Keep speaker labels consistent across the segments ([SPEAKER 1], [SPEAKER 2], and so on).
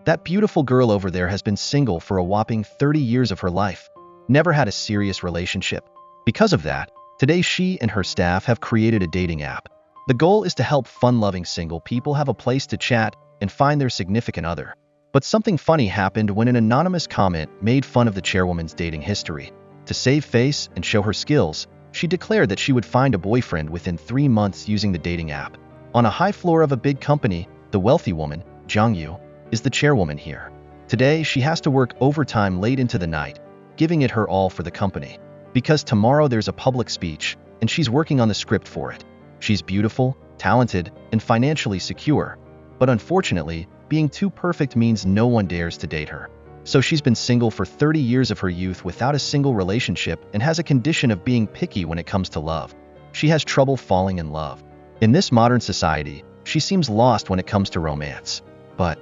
[SPEAKER 1] That beautiful girl over there has been single for a whopping 30 years of her life, never had a serious relationship. Because of that, today she and her staff have created a dating app. The goal is to help fun-loving single people have a place to chat and find their significant other. But something funny happened when an anonymous comment made fun of the chairwoman's dating history. To save face and show her skills, she declared that she would find a boyfriend within 3 months using the dating app. On a high floor of a big company, the wealthy woman, Zhang Yu, is the chairwoman here. Today, she has to work overtime late into the night, giving it her all for the company. Because tomorrow there's a public speech, and she's working on the script for it. She's beautiful, talented, and financially secure. But unfortunately, being too perfect means no one dares to date her. So she's been single for 30 years of her youth without a single relationship and has a condition of being picky when it comes to love. She has trouble falling in love. In this modern society, she seems lost when it comes to romance. But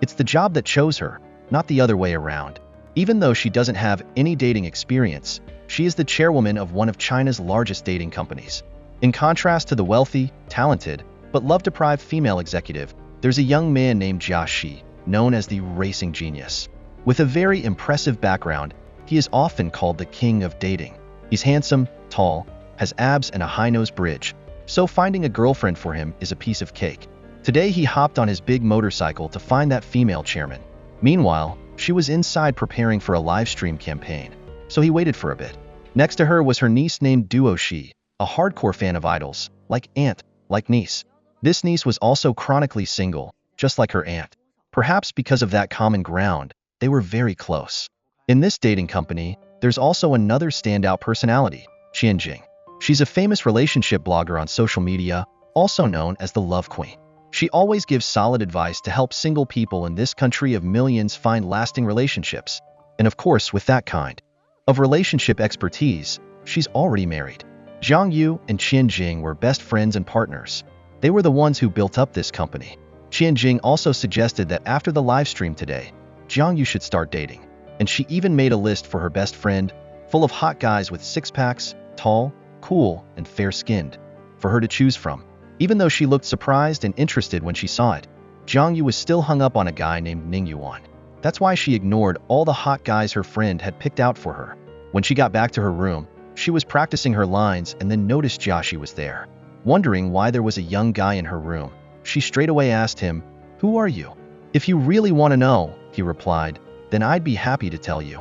[SPEAKER 1] it's the job that chose her, not the other way around. Even though she doesn't have any dating experience, she is the chairwoman of one of China's largest dating companies. In contrast to the wealthy, talented, but love-deprived female executive, there's a young man named Jia Shi, known as the racing genius. With a very impressive background, he is often called the king of dating. He's handsome, tall, has abs and a high-nose bridge, so finding a girlfriend for him is a piece of cake. Today he hopped on his big motorcycle to find that female chairman. Meanwhile, she was inside preparing for a live stream campaign, so he waited for a bit. Next to her was her niece named Duo Shi, a hardcore fan of idols, like aunt, like niece. This niece was also chronically single, just like her aunt. Perhaps because of that common ground, they were very close. In this dating company, there's also another standout personality, Qian Jing. She's a famous relationship blogger on social media, also known as the Love Queen. She always gives solid advice to help single people in this country of millions find lasting relationships. And of course, with that kind of relationship expertise, she's already married. Zhang Yu and Qian Jing were best friends and partners. They were the ones who built up this company. Qian Jing also suggested that after the live stream today, Zhang Yu should start dating. And she even made a list for her best friend, full of hot guys with six-packs, tall, cool, and fair-skinned, for her to choose from. Even though she looked surprised and interested when she saw it, Zhang Yu was still hung up on a guy named Ning Yuan. That's why she ignored all the hot guys her friend had picked out for her. When she got back to her room, she was practicing her lines and then noticed Joshi was there. Wondering why there was a young guy in her room, she straightaway asked him, "Who are you?" "If you really want to know," he replied, "then I'd be happy to tell you."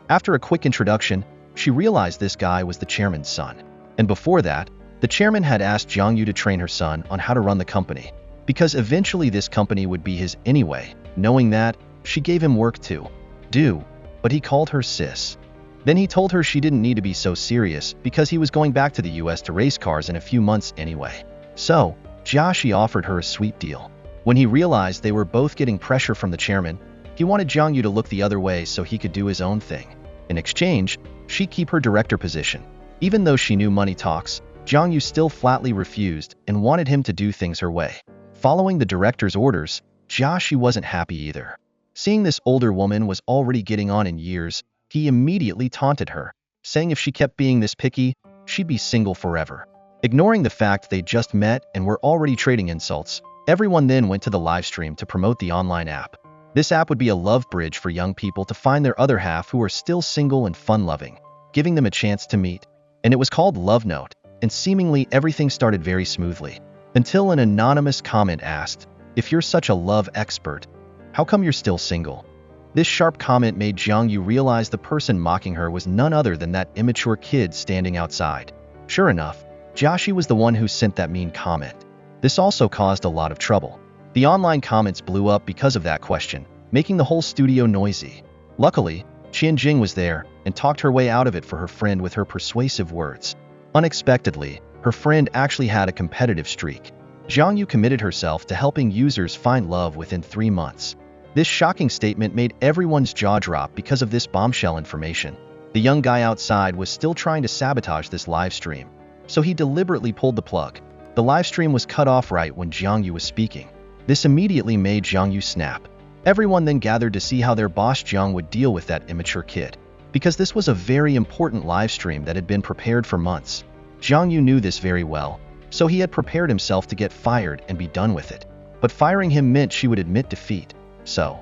[SPEAKER 1] After a quick introduction, she realized this guy was the chairman's son. And before that, the chairman had asked Zhang Yu to train her son on how to run the company, because eventually this company would be his anyway. Knowing that, she gave him work to do, but he called her sis. Then he told her she didn't need to be so serious because he was going back to the US to race cars in a few months anyway. So, Jiaxi offered her a sweet deal. When he realized they were both getting pressure from the chairman, he wanted Zhang Yu to look the other way so he could do his own thing. In exchange, she'd keep her director position. Even though she knew money talks, Zhang Yu still flatly refused and wanted him to do things her way. Following the director's orders, Jiaxi wasn't happy either. Seeing this older woman was already getting on in years, he immediately taunted her, saying if she kept being this picky, she'd be single forever. Ignoring the fact they just met and were already trading insults, everyone then went to the live stream to promote the online app. This app would be a love bridge for young people to find their other half who are still single and fun-loving, giving them a chance to meet. And it was called Love Note, and seemingly everything started very smoothly. Until an anonymous comment asked, "If you're such a love expert, how come you're still single?" This sharp comment made Zhang Yu realize the person mocking her was none other than that immature kid standing outside. Sure enough, Jiaxi was the one who sent that mean comment. This also caused a lot of trouble. The online comments blew up because of that question, making the whole studio noisy. Luckily, Qian Jing was there and talked her way out of it for her friend with her persuasive words. Unexpectedly, her friend actually had a competitive streak. Zhang Yu committed herself to helping users find love within 3 months. This shocking statement made everyone's jaw drop because of this bombshell information. The young guy outside was still trying to sabotage this live stream, so he deliberately pulled the plug. The live stream was cut off right when Zhang Yu was speaking. This immediately made Zhang Yu snap. Everyone then gathered to see how their boss Zhang would deal with that immature kid, because this was a very important live stream that had been prepared for months. Zhang Yu knew this very well, so he had prepared himself to get fired and be done with it. But firing him meant she would admit defeat. So,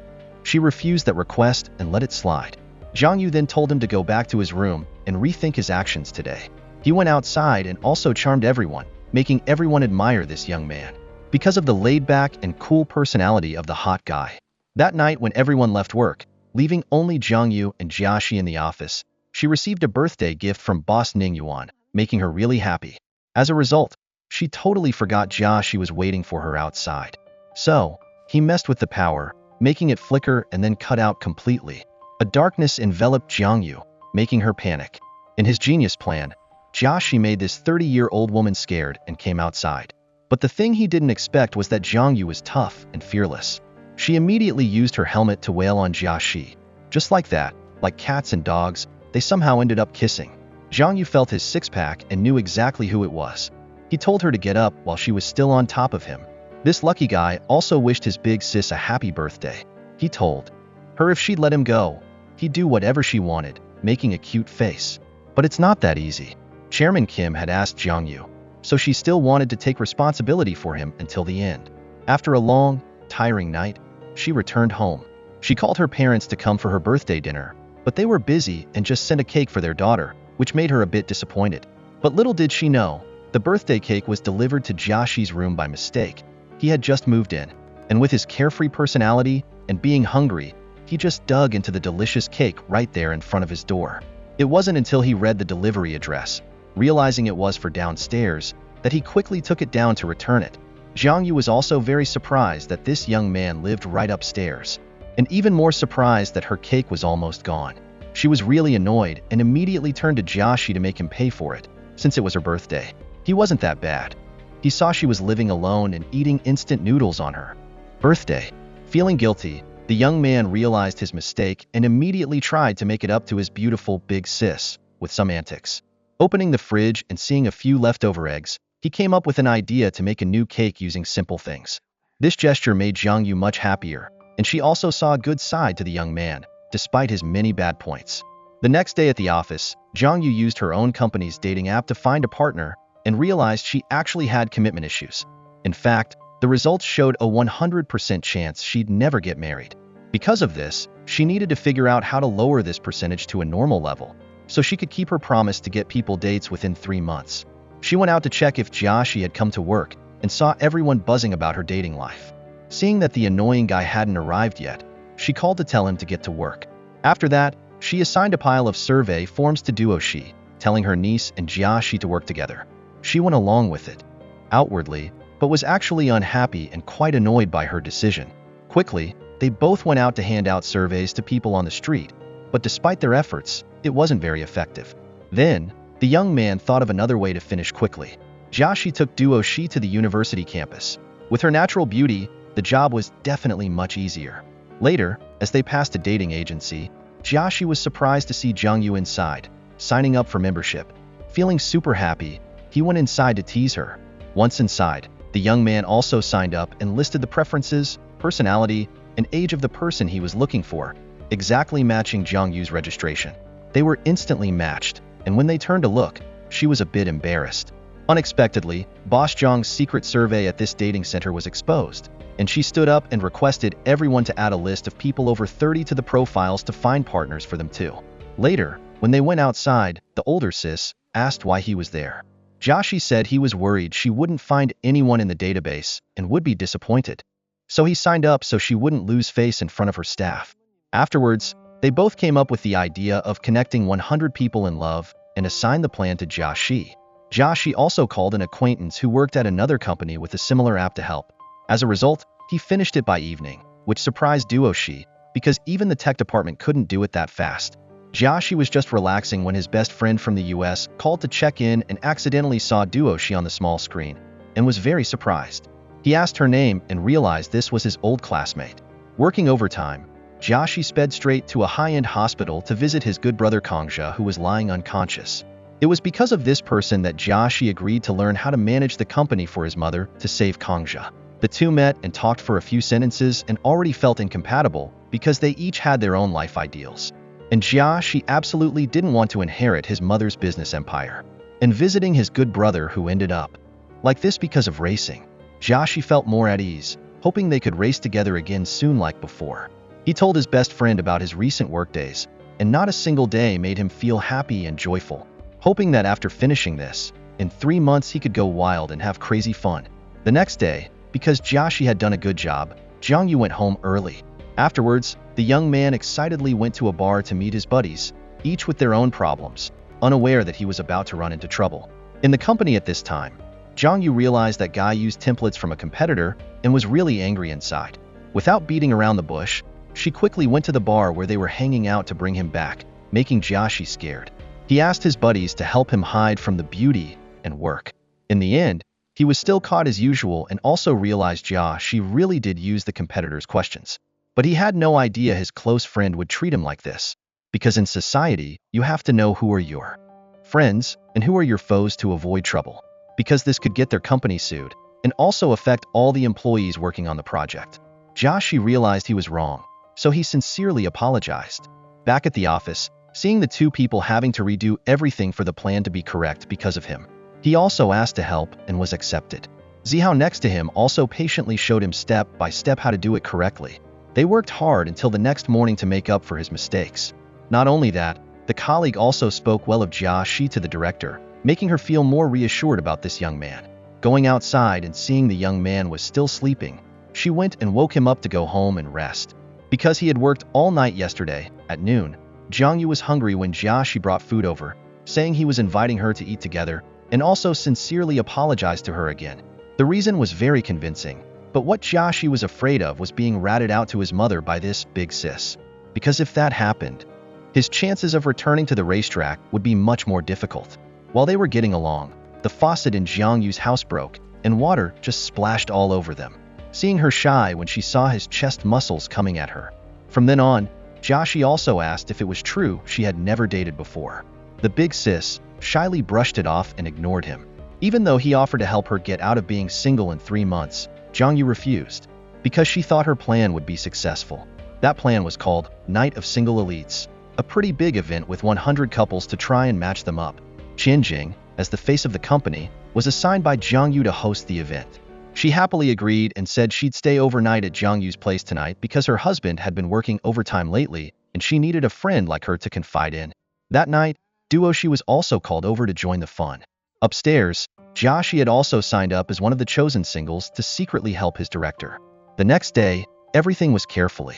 [SPEAKER 1] She refused that request and let it slide. Zhang Yu then told him to go back to his room and rethink his actions today. He went outside and also charmed everyone, making everyone admire this young man because of the laid-back and cool personality of the hot guy. That night when everyone left work, leaving only Zhang Yu and Jiaxi in the office, she received a birthday gift from boss Ning Yuan, making her really happy. As a result, she totally forgot Jiaxi was waiting for her outside. So, he messed with the power, making it flicker and then cut out completely. A darkness enveloped Zhang Yu, making her panic. In his genius plan, Jiaxi made this 30-year-old woman scared and came outside. But the thing he didn't expect was that Zhang Yu was tough and fearless. She immediately used her helmet to wail on Jiaxi. Just like that, like cats and dogs, they somehow ended up kissing. Zhang Yu felt his six-pack and knew exactly who it was. He told her to get up while she was still on top of him. This lucky guy also wished his big sis a happy birthday. He told her if she'd let him go, he'd do whatever she wanted, making a cute face. But it's not that easy. Chairman Kim had asked Zhang Yu, so she still wanted to take responsibility for him until the end. After a long, tiring night, she returned home. She called her parents to come for her birthday dinner, but they were busy and just sent a cake for their daughter, which made her a bit disappointed. But little did she know, the birthday cake was delivered to Jiaxi's room by mistake. He had just moved in, and with his carefree personality and being hungry, he just dug into the delicious cake right there in front of his door. It wasn't until he read the delivery address, realizing it was for downstairs, that he quickly took it down to return it. Zhang Yu was also very surprised that this young man lived right upstairs, and even more surprised that her cake was almost gone. She was really annoyed and immediately turned to Jiaxi to make him pay for it, since it was her birthday. He wasn't that bad. He saw she was living alone and eating instant noodles on her birthday. Feeling guilty, the young man realized his mistake and immediately tried to make it up to his beautiful big sis with some antics. Opening the fridge and seeing a few leftover eggs, he came up with an idea to make a new cake using simple things. This gesture made Zhang Yu much happier, and she also saw a good side to the young man, despite his many bad points. The next day at the office, Zhang Yu used her own company's dating app to find a partner and realized she actually had commitment issues. In fact, the results showed a 100% chance she'd never get married. Because of this, she needed to figure out how to lower this percentage to a normal level, so she could keep her promise to get people dates within 3 months. She went out to check if Jiaxi had come to work and saw everyone buzzing about her dating life. Seeing that the annoying guy hadn't arrived yet, she called to tell him to get to work. After that, she assigned a pile of survey forms to Duoxi, telling her niece and Jiaxi to work together. She went along with it, outwardly, but was actually unhappy and quite annoyed by her decision. Quickly, they both went out to hand out surveys to people on the street, but despite their efforts, it wasn't very effective. Then, the young man thought of another way to finish quickly. Jiaxi took Duoxi to the university campus. With her natural beauty, the job was definitely much easier. Later, as they passed a dating agency, Jiaxi was surprised to see Zhang Yu inside, signing up for membership. Feeling super happy, he went inside to tease her. Once inside, the young man also signed up and listed the preferences, personality, and age of the person he was looking for, exactly matching Zhang Yu's registration. They were instantly matched, and when they turned to look, she was a bit embarrassed. Unexpectedly, Boss Zhang's secret survey at this dating center was exposed, and she stood up and requested everyone to add a list of people over 30 to the profiles to find partners for them too. Later, when they went outside, the older sis asked why he was there. Jiaxi said he was worried she wouldn't find anyone in the database and would be disappointed. So he signed up so she wouldn't lose face in front of her staff. Afterwards, they both came up with the idea of connecting 100 people in love and assigned the plan to Jiaxi. Jiaxi also called an acquaintance who worked at another company with a similar app to help. As a result, he finished it by evening, which surprised Duoxi because even the tech department couldn't do it that fast. Jiaxi was just relaxing when his best friend from the US called to check in and accidentally saw Duoxi on the small screen, and was very surprised. He asked her name and realized this was his old classmate. Working overtime, Jiaxi sped straight to a high-end hospital to visit his good brother Kongzha, who was lying unconscious. It was because of this person that Jiaxi agreed to learn how to manage the company for his mother to save Kongzha. The two met and talked for a few sentences and already felt incompatible because they each had their own life ideals. And Jiaxi absolutely didn't want to inherit his mother's business empire. And visiting his good brother who ended up like this because of racing, Jiaxi felt more at ease, hoping they could race together again soon like before. He told his best friend about his recent workdays, and not a single day made him feel happy and joyful, hoping that after finishing this, in 3 months he could go wild and have crazy fun. The next day, because Jiaxi had done a good job, Jiang Yu went home early. Afterwards, the young man excitedly went to a bar to meet his buddies, each with their own problems, unaware that he was about to run into trouble. In the company at this time, Jiang Yu realized that Guy used templates from a competitor and was really angry inside. Without beating around the bush, she quickly went to the bar where they were hanging out to bring him back, making Jiaxi scared. He asked his buddies to help him hide from the beauty and work. In the end, he was still caught as usual and also realized Jiaxi really did use the competitor's questions. But he had no idea his close friend would treat him like this. Because in society, you have to know who are your friends and who are your foes to avoid trouble. Because this could get their company sued and also affect all the employees working on the project. Jiaxi realized he was wrong, so he sincerely apologized. Back at the office, seeing the two people having to redo everything for the plan to be correct because of him, he also asked to help and was accepted. Zihao next to him also patiently showed him step by step how to do it correctly. They worked hard until the next morning to make up for his mistakes. Not only that, the colleague also spoke well of Jiaxi to the director, making her feel more reassured about this young man. Going outside and seeing the young man was still sleeping, she went and woke him up to go home and rest. Because he had worked all night yesterday, at noon, Jiang Yu was hungry when Jiaxi brought food over, saying he was inviting her to eat together, and also sincerely apologized to her again. The reason was very convincing, but what Jiaxi was afraid of was being ratted out to his mother by this big sis. Because if that happened, his chances of returning to the racetrack would be much more difficult. While they were getting along, the faucet in Jiang Yu's house broke, and water just splashed all over them, seeing her shy when she saw his chest muscles coming at her. From then on, Jiaxi also asked if it was true she had never dated before. The big sis shyly brushed it off and ignored him. Even though he offered to help her get out of being single in 3 months, Jiang Yu refused, because she thought her plan would be successful. That plan was called Night of Single Elites, a pretty big event with 100 couples to try and match them up. Qian Jing, as the face of the company, was assigned by Jiang Yu to host the event. She happily agreed and said she'd stay overnight at Jiang Yu's place tonight because her husband had been working overtime lately and she needed a friend like her to confide in. That night, Duoshi was also called over to join the fun. Upstairs, Jiaxi had also signed up as one of the chosen singles to secretly help his director. The next day, everything was carefully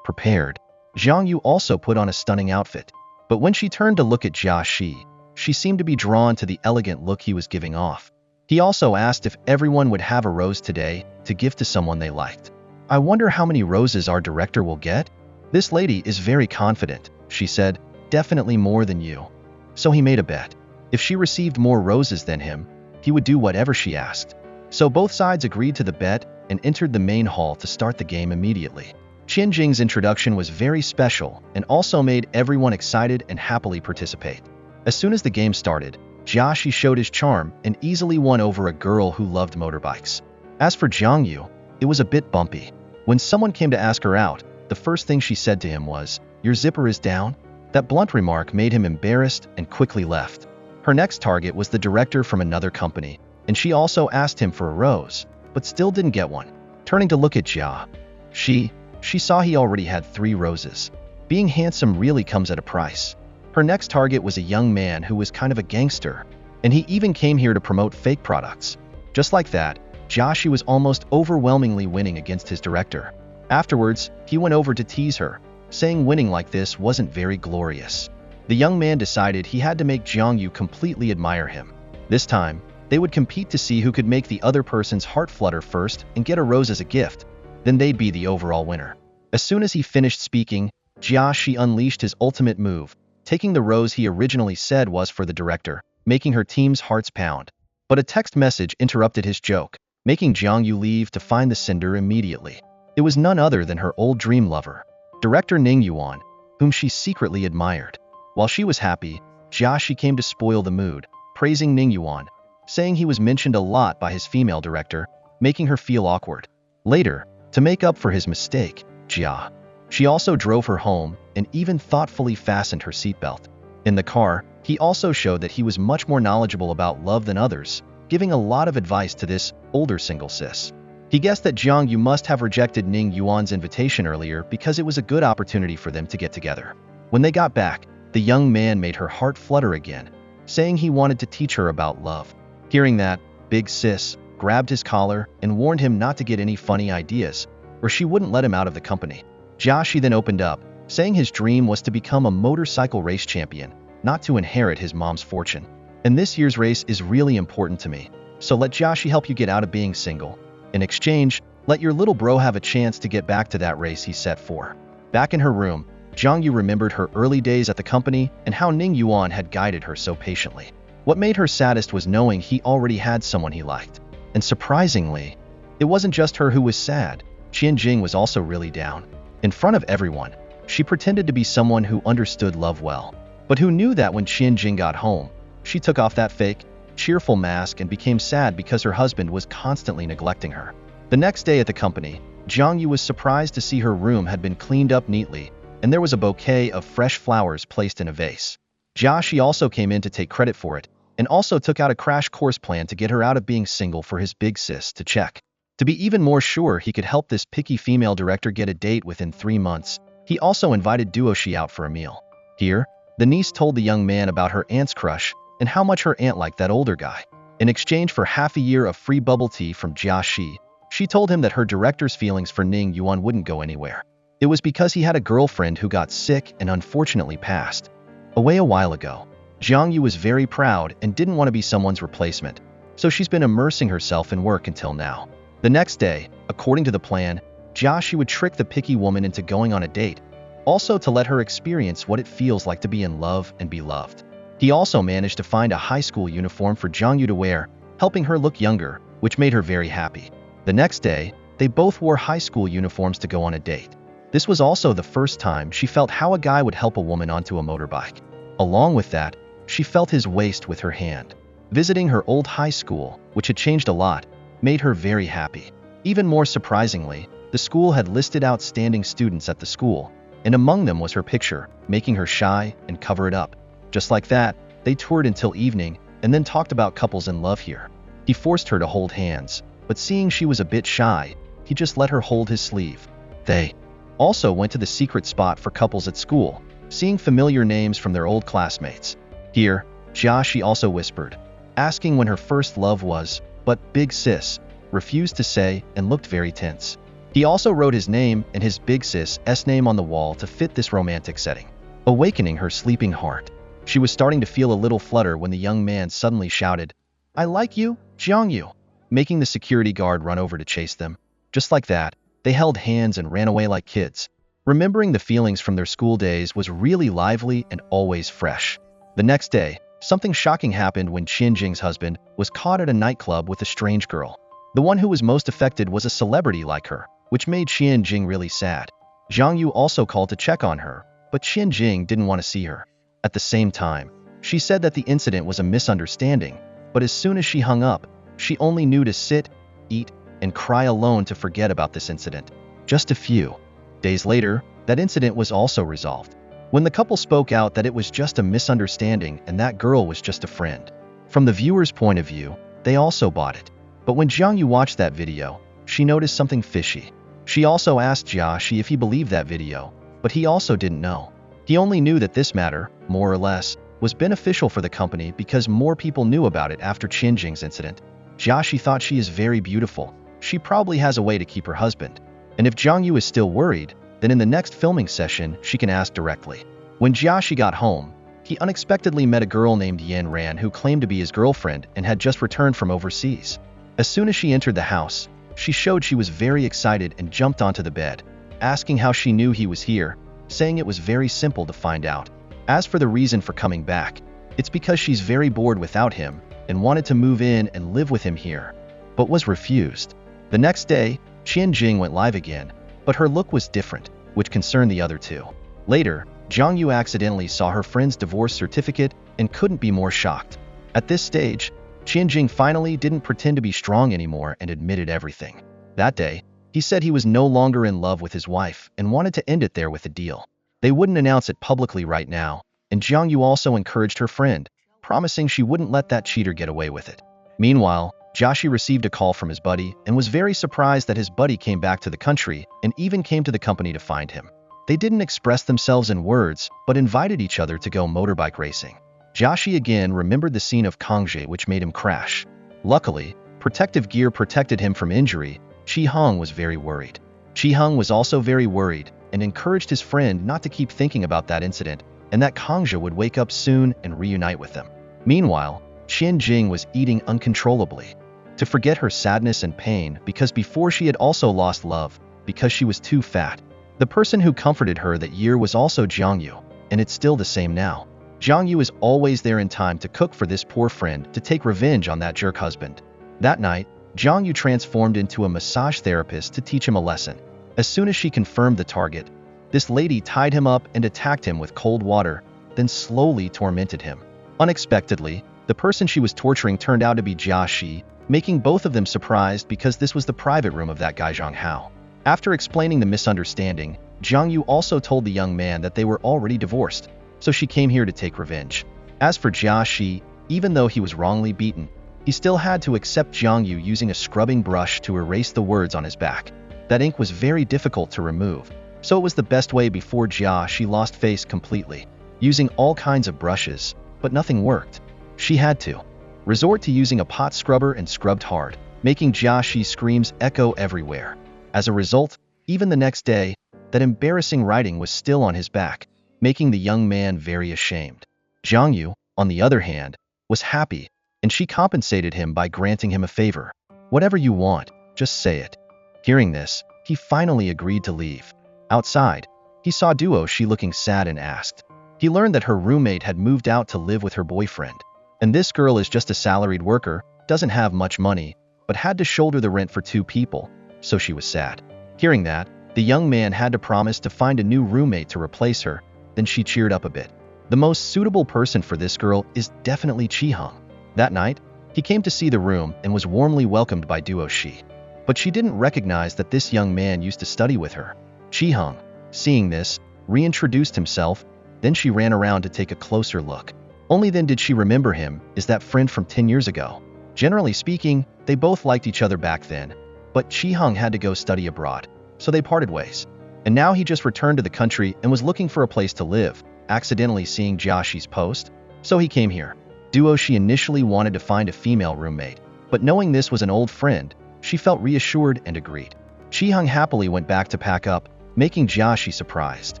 [SPEAKER 1] prepared. Jiang Yu also put on a stunning outfit, but when she turned to look at Jiaxi, she seemed to be drawn to the elegant look he was giving off. He also asked if everyone would have a rose today to give to someone they liked. I wonder how many roses our director will get? This lady is very confident, she said, definitely more than you. So he made a bet. If she received more roses than him, he would do whatever she asked. So both sides agreed to the bet and entered the main hall to start the game immediately. Qian Jing's introduction was very special and also made everyone excited and happily participate. As soon as the game started, Jiaxi showed his charm and easily won over a girl who loved motorbikes. As for Jiang Yu, it was a bit bumpy. When someone came to ask her out, the first thing she said to him was, "Your zipper is down?" That blunt remark made him embarrassed and quickly left. Her next target was the director from another company, and she also asked him for a rose, but still didn't get one. Turning to look at Jia, she saw he already had 3 roses. Being handsome really comes at a price. Her next target was a young man who was kind of a gangster, and he even came here to promote fake products. Just like that, Jiaxi was almost overwhelmingly winning against his director. Afterwards, he went over to tease her, saying winning like this wasn't very glorious. The young man decided he had to make Jiang Yu completely admire him. This time, they would compete to see who could make the other person's heart flutter first and get a rose as a gift. Then they'd be the overall winner. As soon as he finished speaking, Jiaxi unleashed his ultimate move, taking the rose he originally said was for the director, making her team's hearts pound. But a text message interrupted his joke, making Jiang Yu leave to find the cinder immediately. It was none other than her old dream lover, Director Ning Yuan, whom she secretly admired. While she was happy, Jiaxi came to spoil the mood, praising Ning Yuan, saying he was mentioned a lot by his female director, making her feel awkward. Later, to make up for his mistake, she also drove her home and even thoughtfully fastened her seatbelt. In the car, he also showed that he was much more knowledgeable about love than others, giving a lot of advice to this older single sis. He guessed that Jiang Yu must have rejected Ning Yuan's invitation earlier because it was a good opportunity for them to get together. When they got back, the young man made her heart flutter again, saying he wanted to teach her about love. Hearing that, Big Sis grabbed his collar and warned him not to get any funny ideas, or she wouldn't let him out of the company. Jiaxi then opened up, saying his dream was to become a motorcycle race champion, not to inherit his mom's fortune. And this year's race is really important to me, so let Jiaxi help you get out of being single. In exchange, let your little bro have a chance to get back to that race he set for. Back in her room, Jiang Yu remembered her early days at the company and how Ning Yuan had guided her so patiently. What made her saddest was knowing he already had someone he liked. And surprisingly, it wasn't just her who was sad. Qian Jing was also really down. In front of everyone, she pretended to be someone who understood love well, but who knew that when Qian Jing got home, she took off that fake, cheerful mask and became sad because her husband was constantly neglecting her. The next day at the company, Jiang Yu was surprised to see her room had been cleaned up neatly, and there was a bouquet of fresh flowers placed in a vase. Jiaxi also came in to take credit for it, and also took out a crash course plan to get her out of being single for his big sis to check. To be even more sure he could help this picky female director get a date within 3 months, he also invited Duoshi out for a meal. Here, the niece told the young man about her aunt's crush and how much her aunt liked that older guy. In exchange for half a year of free bubble tea from Jiaxi, she told him that her director's feelings for Ning Yuan wouldn't go anywhere. It was because he had a girlfriend who got sick and unfortunately passed away a while ago. Jiang Yu was very proud and didn't want to be someone's replacement, so she's been immersing herself in work until now. The next day, according to the plan, Jiaxi would trick the picky woman into going on a date, also to let her experience what it feels like to be in love and be loved. He also managed to find a high school uniform for Jiang Yu to wear, helping her look younger, which made her very happy. The next day, they both wore high school uniforms to go on a date. This was also the first time she felt how a guy would help a woman onto a motorbike. Along with that, she felt his waist with her hand. Visiting her old high school, which had changed a lot, made her very happy. Even more surprisingly, the school had listed outstanding students at the school, and among them was her picture, making her shy and cover it up. Just like that, they toured until evening and then talked about couples in love here. He forced her to hold hands, but seeing she was a bit shy, he just let her hold his sleeve. They also went to the secret spot for couples at school, seeing familiar names from their old classmates. Here, Jiaxi also whispered, asking when her first love was, but Big Sis refused to say and looked very tense. He also wrote his name and his Big Sis's name on the wall to fit this romantic setting, awakening her sleeping heart. She was starting to feel a little flutter when the young man suddenly shouted, "I like you, Jiang Yu," making the security guard run over to chase them. Just like that, they held hands and ran away like kids. Remembering the feelings from their school days was really lively and always fresh. The next day, something shocking happened when Qian Jing's husband was caught at a nightclub with a strange girl. The one who was most affected was a celebrity like her, which made Qian Jing really sad. Jiang Yu also called to check on her, but Qian Jing didn't want to see her. At the same time, she said that the incident was a misunderstanding, but as soon as she hung up, she only knew to sit, eat, and cry alone to forget about this incident. Just a few days later, that incident was also resolved, when the couple spoke out that it was just a misunderstanding and that girl was just a friend. From the viewer's point of view, they also bought it. But when Jiang Yu watched that video, she noticed something fishy. She also asked Jiaxi if he believed that video, but he also didn't know. He only knew that this matter, more or less, was beneficial for the company because more people knew about it after Qian Jing's incident. Jiaxi thought she is very beautiful. She probably has a way to keep her husband. And if Jiang Yu is still worried, then in the next filming session, she can ask directly. When Jiaxi got home, he unexpectedly met a girl named Yan Ran who claimed to be his girlfriend and had just returned from overseas. As soon as she entered the house, she showed she was very excited and jumped onto the bed, asking how she knew he was here, saying it was very simple to find out. As for the reason for coming back, it's because she's very bored without him and wanted to move in and live with him here, but was refused. The next day, Qian Jing went live again, but her look was different, which concerned the other two. Later, Jiang Yu accidentally saw her friend's divorce certificate and couldn't be more shocked. At this stage, Qian Jing finally didn't pretend to be strong anymore and admitted everything. That day, he said he was no longer in love with his wife and wanted to end it there with a deal. They wouldn't announce it publicly right now, and Jiang Yu also encouraged her friend, promising she wouldn't let that cheater get away with it. Meanwhile, Joshi received a call from his buddy and was very surprised that his buddy came back to the country and even came to the company to find him. They didn't express themselves in words, but invited each other to go motorbike racing. Joshi again remembered the scene of Kangjae, which made him crash. Luckily, protective gear protected him from injury. Chi Hong was very worried. Chi Hong was also very worried and encouraged his friend not to keep thinking about that incident and that Kangjae would wake up soon and reunite with them. Meanwhile, Qian Jing was eating uncontrollably to forget her sadness and pain because before she had also lost love because she was too fat. The person who comforted her that year was also Jiang Yu, and it's still the same now. Jiang Yu is always there in time to cook for this poor friend to take revenge on that jerk husband. That night, Jiang Yu transformed into a massage therapist to teach him a lesson. As soon as she confirmed the target, this lady tied him up and attacked him with cold water, then slowly tormented him. Unexpectedly, the person she was torturing turned out to be Jia Shi, making both of them surprised because this was the private room of that guy Zhang Hao. After explaining the misunderstanding, Jiang Yu also told the young man that they were already divorced, so she came here to take revenge. As for Jia Shi, even though he was wrongly beaten, he still had to accept Jiang Yu using a scrubbing brush to erase the words on his back. That ink was very difficult to remove, so it was the best way before Jia Shi lost face completely. Using all kinds of brushes, but nothing worked. She had to resort to using a pot scrubber and scrubbed hard, making Jia Shi's screams echo everywhere. As a result, even the next day, that embarrassing writing was still on his back, making the young man very ashamed. Jiang Yu, on the other hand, was happy, and she compensated him by granting him a favor. Whatever you want, just say it. Hearing this, he finally agreed to leave. Outside, he saw Duo Shi looking sad and asked. He learned that her roommate had moved out to live with her boyfriend. And this girl is just a salaried worker, doesn't have much money, but had to shoulder the rent for 2 people, so she was sad. Hearing that, the young man had to promise to find a new roommate to replace her, then she cheered up a bit. The most suitable person for this girl is definitely Chi Hong. That night, he came to see the room and was warmly welcomed by Duo Shi. But she didn't recognize that this young man used to study with her. Chi Hong, seeing this, reintroduced himself, then she ran around to take a closer look. Only then did she remember him as that friend from 10 years ago. Generally speaking, they both liked each other back then, but Chi Hong had to go study abroad, so they parted ways. And now he just returned to the country and was looking for a place to live, accidentally seeing Jia Shi's post, so he came here. Duo Shi initially wanted to find a female roommate, but knowing this was an old friend, she felt reassured and agreed. Chi Hong happily went back to pack up, making Jia Shi surprised.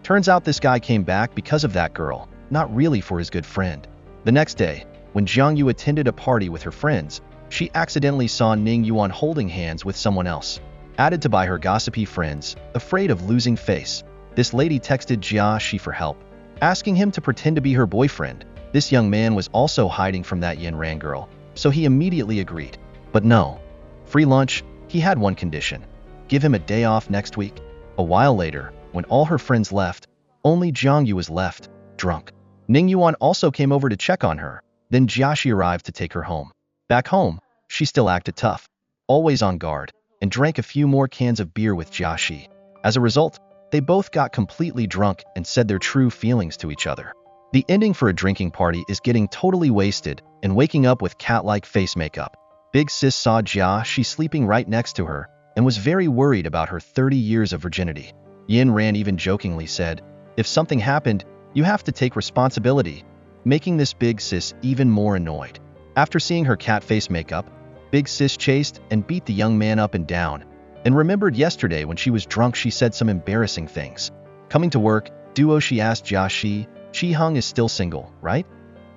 [SPEAKER 1] Turns out this guy came back because of that girl, not really for his good friend. The next day, when Jiang Yu attended a party with her friends, she accidentally saw Ning Yuan holding hands with someone else. Added to by her gossipy friends, afraid of losing face, this lady texted Jia Shi for help, asking him to pretend to be her boyfriend. This young man was also hiding from that Yin Ran girl, so he immediately agreed. But no. Free lunch, he had one condition. Give him a day off next week. A while later, when all her friends left, only Jiang Yu was left, drunk. Ning Yuan also came over to check on her, then Jia Shi arrived to take her home. Back home, she still acted tough, always on guard, and drank a few more cans of beer with Jia Shi. As a result, they both got completely drunk and said their true feelings to each other. The ending for a drinking party is getting totally wasted and waking up with cat-like face makeup. Big Sis saw Jia Shi sleeping right next to her and was very worried about her 30 years of virginity. Yin Ran even jokingly said, "If something happened, you have to take responsibility," making this Big Sis even more annoyed. After seeing her cat face makeup, Big Sis chased and beat the young man up and down, and remembered yesterday when she was drunk she said some embarrassing things. Coming to work, Duo Shi asked Jia Shi, Chi Hong is still single, right?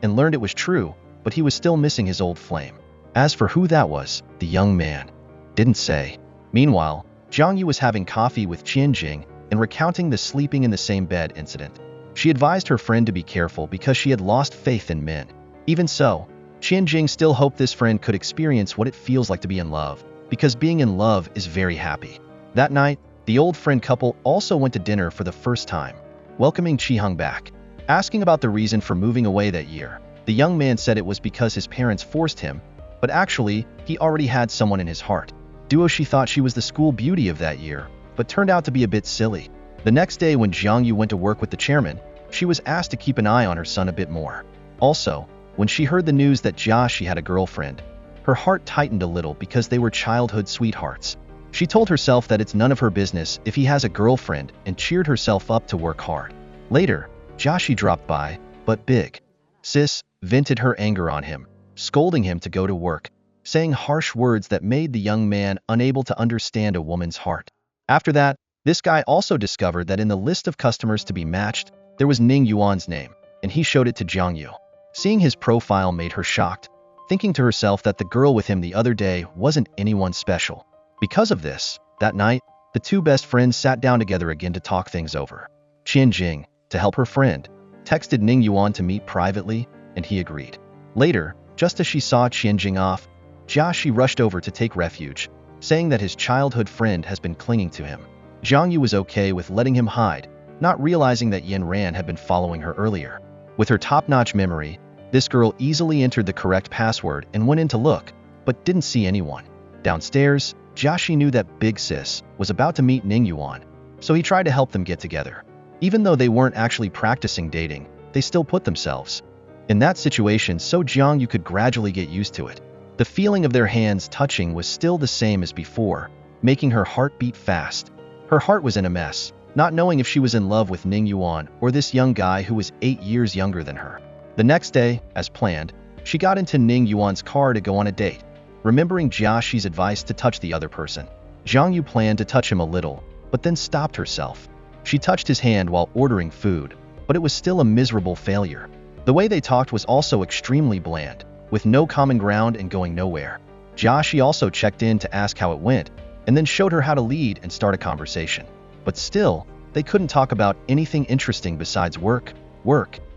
[SPEAKER 1] And learned it was true, but he was still missing his old flame. As for who that was, the young man didn't say. Meanwhile, Jiang Yu was having coffee with Qian Jing and recounting the sleeping in the same bed incident. She advised her friend to be careful because she had lost faith in men. Even so, Qian Jing still hoped this friend could experience what it feels like to be in love, because being in love is very happy. That night, the old friend couple also went to dinner for the first time, welcoming Chi Hong back. Asking about the reason for moving away that year, the young man said it was because his parents forced him, but actually, he already had someone in his heart. Duo Shi thought she was the school beauty of that year, but turned out to be a bit silly. The next day when Jiang Yu went to work with the chairman, she was asked to keep an eye on her son a bit more. Also, when she heard the news that Jia Shi had a girlfriend, Her heart tightened a little because they were childhood sweethearts. She told herself that it's none of her business if he has a girlfriend and cheered herself up to work hard. Later, Joshi dropped by, but Big Sis vented her anger on him, scolding him to go to work, saying harsh words that made the young man unable to understand a woman's heart. After that, this guy also discovered that in the list of customers to be matched, there was Ning Yuan's name, and he showed it to Jiang Yu. Seeing his profile made her shocked, thinking to herself that the girl with him the other day wasn't anyone special. Because of this, that night, the two best friends sat down together again to talk things over. Qian Jing, to help her friend, texted Ning Yuan to meet privately, and he agreed. Later, just as she saw Qian Jing off, Joshi rushed over to take refuge, saying that his childhood friend has been clinging to him. Jiang Yu was okay with letting him hide, not realizing that Yin Ran had been following her earlier. With her top-notch memory, this girl easily entered the correct password and went in to look, but didn't see anyone. Downstairs, Joshi knew that Big Sis was about to meet Ning Yuan, so he tried to help them get together. Even though they weren't actually practicing dating, they still put themselves in that situation so Jiang Yu could gradually get used to it. The feeling of their hands touching was still the same as before, making her heart beat fast. Her heart was in a mess, not knowing if she was in love with Ning Yuan or this young guy who was 8 years younger than her. The next day, as planned, she got into Ning Yuan's car to go on a date. Remembering Joshi's advice to touch the other person, Jiang Yu planned to touch him a little, but then stopped herself. She touched his hand while ordering food, but it was still a miserable failure. The way they talked was also extremely bland, with no common ground and going nowhere. Joshi also checked in to ask how it went, and then showed her how to lead and start a conversation. But still, they couldn't talk about anything interesting besides work,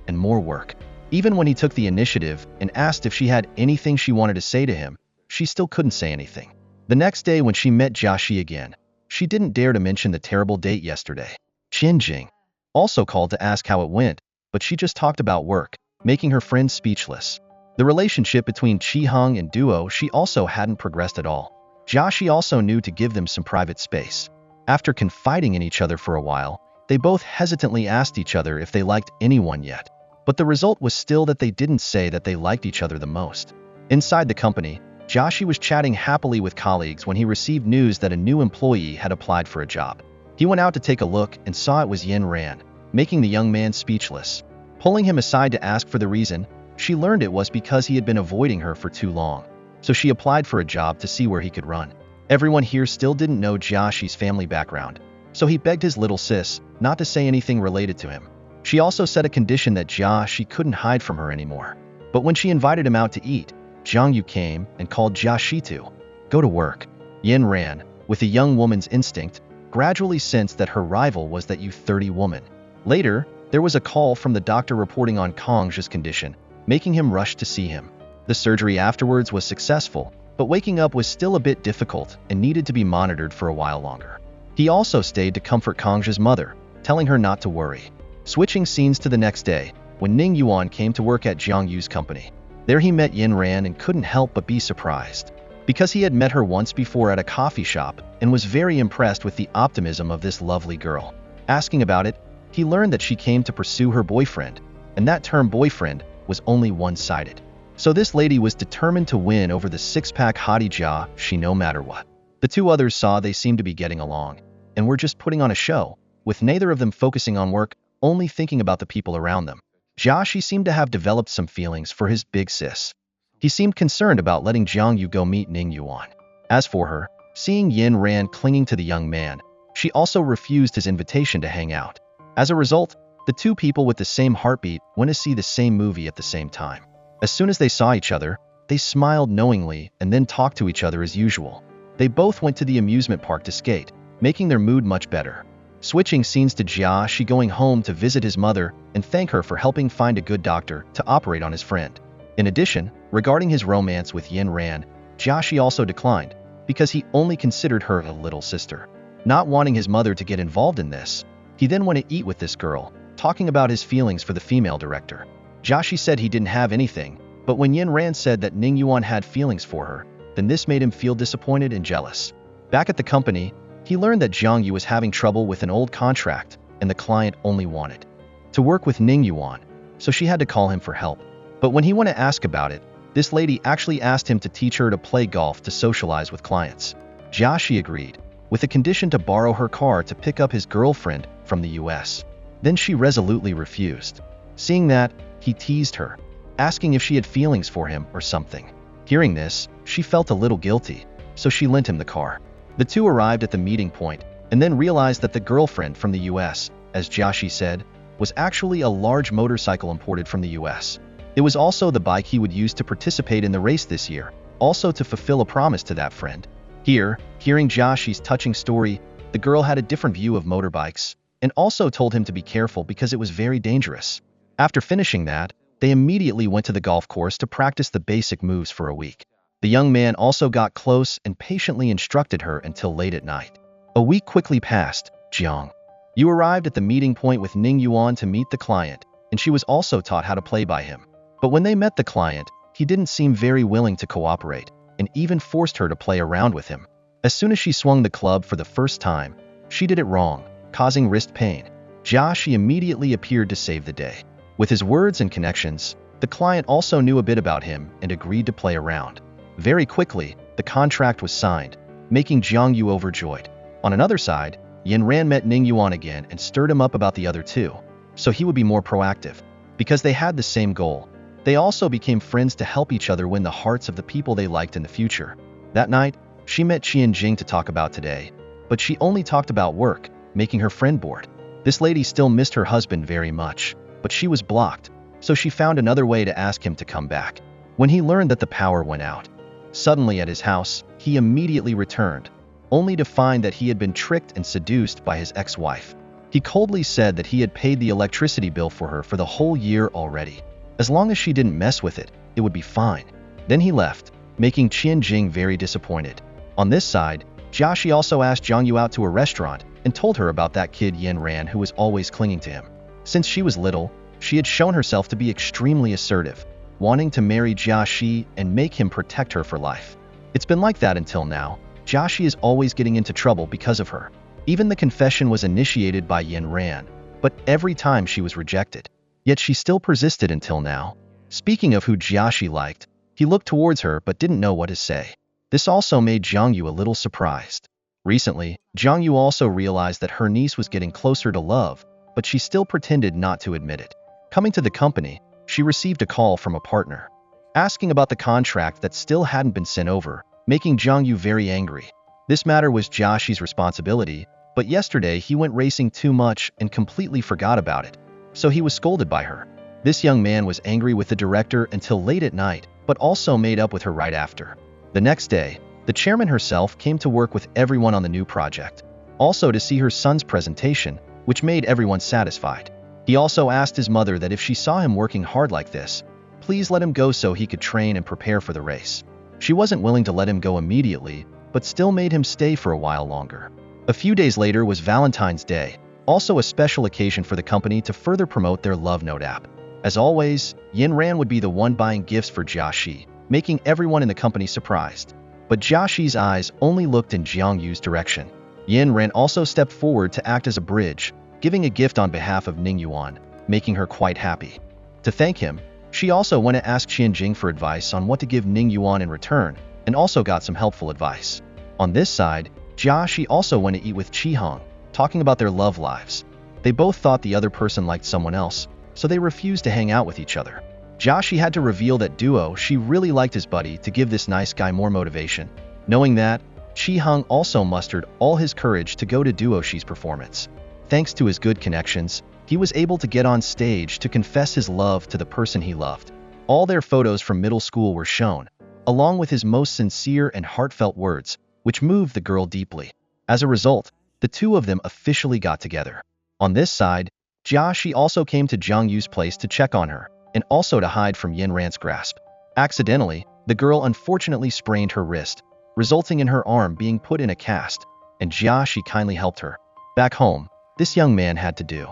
[SPEAKER 1] and more work. Even when he took the initiative and asked if she had anything she wanted to say to him, she still couldn't say anything. The next day when she met Joshi again, she didn't dare to mention the terrible date yesterday. Qian Jing also called to ask how it went, but she just talked about work, making her friend speechless. The relationship between Qi Heng and Duo she also hadn't progressed at all. Joshi also knew to give them some private space. After confiding in each other for a while, they both hesitantly asked each other if they liked anyone yet. But the result was still that they didn't say that they liked each other the most. Inside the company, Joshi was chatting happily with colleagues when he received news that a new employee had applied for a job. He went out to take a look and saw it was Yin Ran, making the young man speechless. Pulling him aside to ask for the reason, she learned it was because he had been avoiding her for too long. So she applied for a job to see where he could run. Everyone here still didn't know Joshi's family background, so he begged his little sis not to say anything related to him. She also set a condition that Joshi couldn't hide from her anymore. But when she invited him out to eat, Jiang Yu came and called Joshi to go to work. Yin Ran, with a young woman's instinct, gradually sensed that her rival was that U30 woman. Later, there was a call from the doctor reporting on Kong's condition, making him rush to see him. The surgery afterwards was successful, but waking up was still a bit difficult and needed to be monitored for a while longer. He also stayed to comfort Kong's mother, telling her not to worry. Switching scenes to the next day, when Ning Yuan came to work at Jiang Yu's company. There he met Yin Ran and couldn't help but be surprised, because he had met her once before at a coffee shop and was very impressed with the optimism of this lovely girl. Asking about it, he learned that she came to pursue her boyfriend, and that term boyfriend was only one-sided. So this lady was determined to win over the six-pack hottie Joshi no matter what. The two others saw they seemed to be getting along, and were just putting on a show, with neither of them focusing on work, only thinking about the people around them. Joshi seemed to have developed some feelings for his big sis. He seemed concerned about letting Jiang Yu go meet Ning Yuan. As for her, seeing Yin Ran clinging to the young man, she also refused his invitation to hang out. As a result, the two people with the same heartbeat went to see the same movie at the same time. As soon as they saw each other, they smiled knowingly and then talked to each other as usual. They both went to the amusement park to skate, making their mood much better. Switching scenes to Joshi going home to visit his mother and thank her for helping find a good doctor to operate on his friend. In addition, regarding his romance with Yin Ran, Joshi also declined, because he only considered her a little sister. Not wanting his mother to get involved in this, he then went to eat with this girl, talking about his feelings for the female director. Joshi said he didn't have anything, but when Yin Ran said that Ning Yuan had feelings for her, then this made him feel disappointed and jealous. Back at the company, he learned that Jiang Yu was having trouble with an old contract, and the client only wanted to work with Ning Yuan, so she had to call him for help. But when he went to ask about it, This lady actually asked him to teach her to play golf to socialize with clients. Jiaxi agreed, with a condition to borrow her car to pick up his girlfriend from the US. Then she resolutely refused. Seeing that, he teased her, asking if she had feelings for him or something. Hearing this, she felt a little guilty, so she lent him the car. The two arrived at the meeting point and then realized that the girlfriend from the US, as Jiaxi said, was actually a large motorcycle imported from the US. It was also the bike he would use to participate in the race this year, also to fulfill a promise to that friend. Here, hearing Jiaxi's touching story, the girl had a different view of motorbikes and also told him to be careful because it was very dangerous. After finishing that, they immediately went to the golf course to practice the basic moves for a week. The young man also got close and patiently instructed her until late at night. A week quickly passed. Jiang, you arrived at the meeting point with Ning Yuan to meet the client, and she was also taught how to play by him. But when they met the client, he didn't seem very willing to cooperate, and even forced her to play around with him. As soon as she swung the club for the first time, she did it wrong, causing wrist pain. Jiaxi immediately appeared to save the day. With his words and connections, the client also knew a bit about him and agreed to play around. Very quickly, the contract was signed, making Jiang Yu overjoyed. On another side, Yin Ran met Ning Yuan again and stirred him up about the other two, so he would be more proactive. Because they had the same goal, they also became friends to help each other win the hearts of the people they liked in the future. That night, she met Qian Jing to talk about today, but she only talked about work, making her friend bored. This lady still missed her husband very much, but she was blocked, so she found another way to ask him to come back. When he learned that the power went out, suddenly at his house, he immediately returned, only to find that he had been tricked and seduced by his ex-wife. He coldly said that he had paid the electricity bill for her for the whole year already. As long as she didn't mess with it, it would be fine. Then he left, making Qian Jing very disappointed. On this side, Jiaxi also asked Jiang Yu out to a restaurant and told her about that kid Yin Ran who was always clinging to him. Since she was little, she had shown herself to be extremely assertive, wanting to marry Jiaxi and make him protect her for life. It's been like that until now. Jiaxi is always getting into trouble because of her. Even the confession was initiated by Yin Ran, but every time she was rejected. Yet she still persisted until now. Speaking of who Jiaxi liked, he looked towards her but didn't know what to say. This also made Jiang Yu a little surprised. Recently, Jiang Yu also realized that her niece was getting closer to love, but she still pretended not to admit it. Coming to the company, she received a call from a partner, asking about the contract that still hadn't been sent over, making Jiang Yu very angry. This matter was Jiaxi's responsibility, but yesterday he went racing too much and completely forgot about it, so he was scolded by her. This young man was angry with the director until late at night, but also made up with her right after. The next day, the chairman herself came to work with everyone on the new project, also to see her son's presentation, which made everyone satisfied. He also asked his mother that if she saw him working hard like this, please let him go so he could train and prepare for the race. She wasn't willing to let him go immediately, but still made him stay for a while longer. A few days later was Valentine's Day, also a special occasion for the company to further promote their Love Note app. As always, Yin Ran would be the one buying gifts for Jiaxi, making everyone in the company surprised. But Jiaxi's eyes only looked in Jiang Yu's direction. Yin Ran also stepped forward to act as a bridge, giving a gift on behalf of Ning Yuan, making her quite happy. To thank him, she also went to ask Qian Jing for advice on what to give Ning Yuan in return, and also got some helpful advice. On this side, Jiaxi also went to eat with Qi Hong, talking about their love lives. They both thought the other person liked someone else, so they refused to hang out with each other. Jiaxi had to reveal that Duo she really liked his buddy to give this nice guy more motivation. Knowing that, Qi Hong also mustered all his courage to go to Duo Shi's performance. Thanks to his good connections, he was able to get on stage to confess his love to the person he loved. All their photos from middle school were shown, along with his most sincere and heartfelt words, which moved the girl deeply. As a result, the two of them officially got together. On this side, Jiaxi also came to Jiang Yu's place to check on her, and also to hide from Yin Ran's grasp. Accidentally, the girl unfortunately sprained her wrist, resulting in her arm being put in a cast, and Jiaxi kindly helped her. Back home, this young man had to do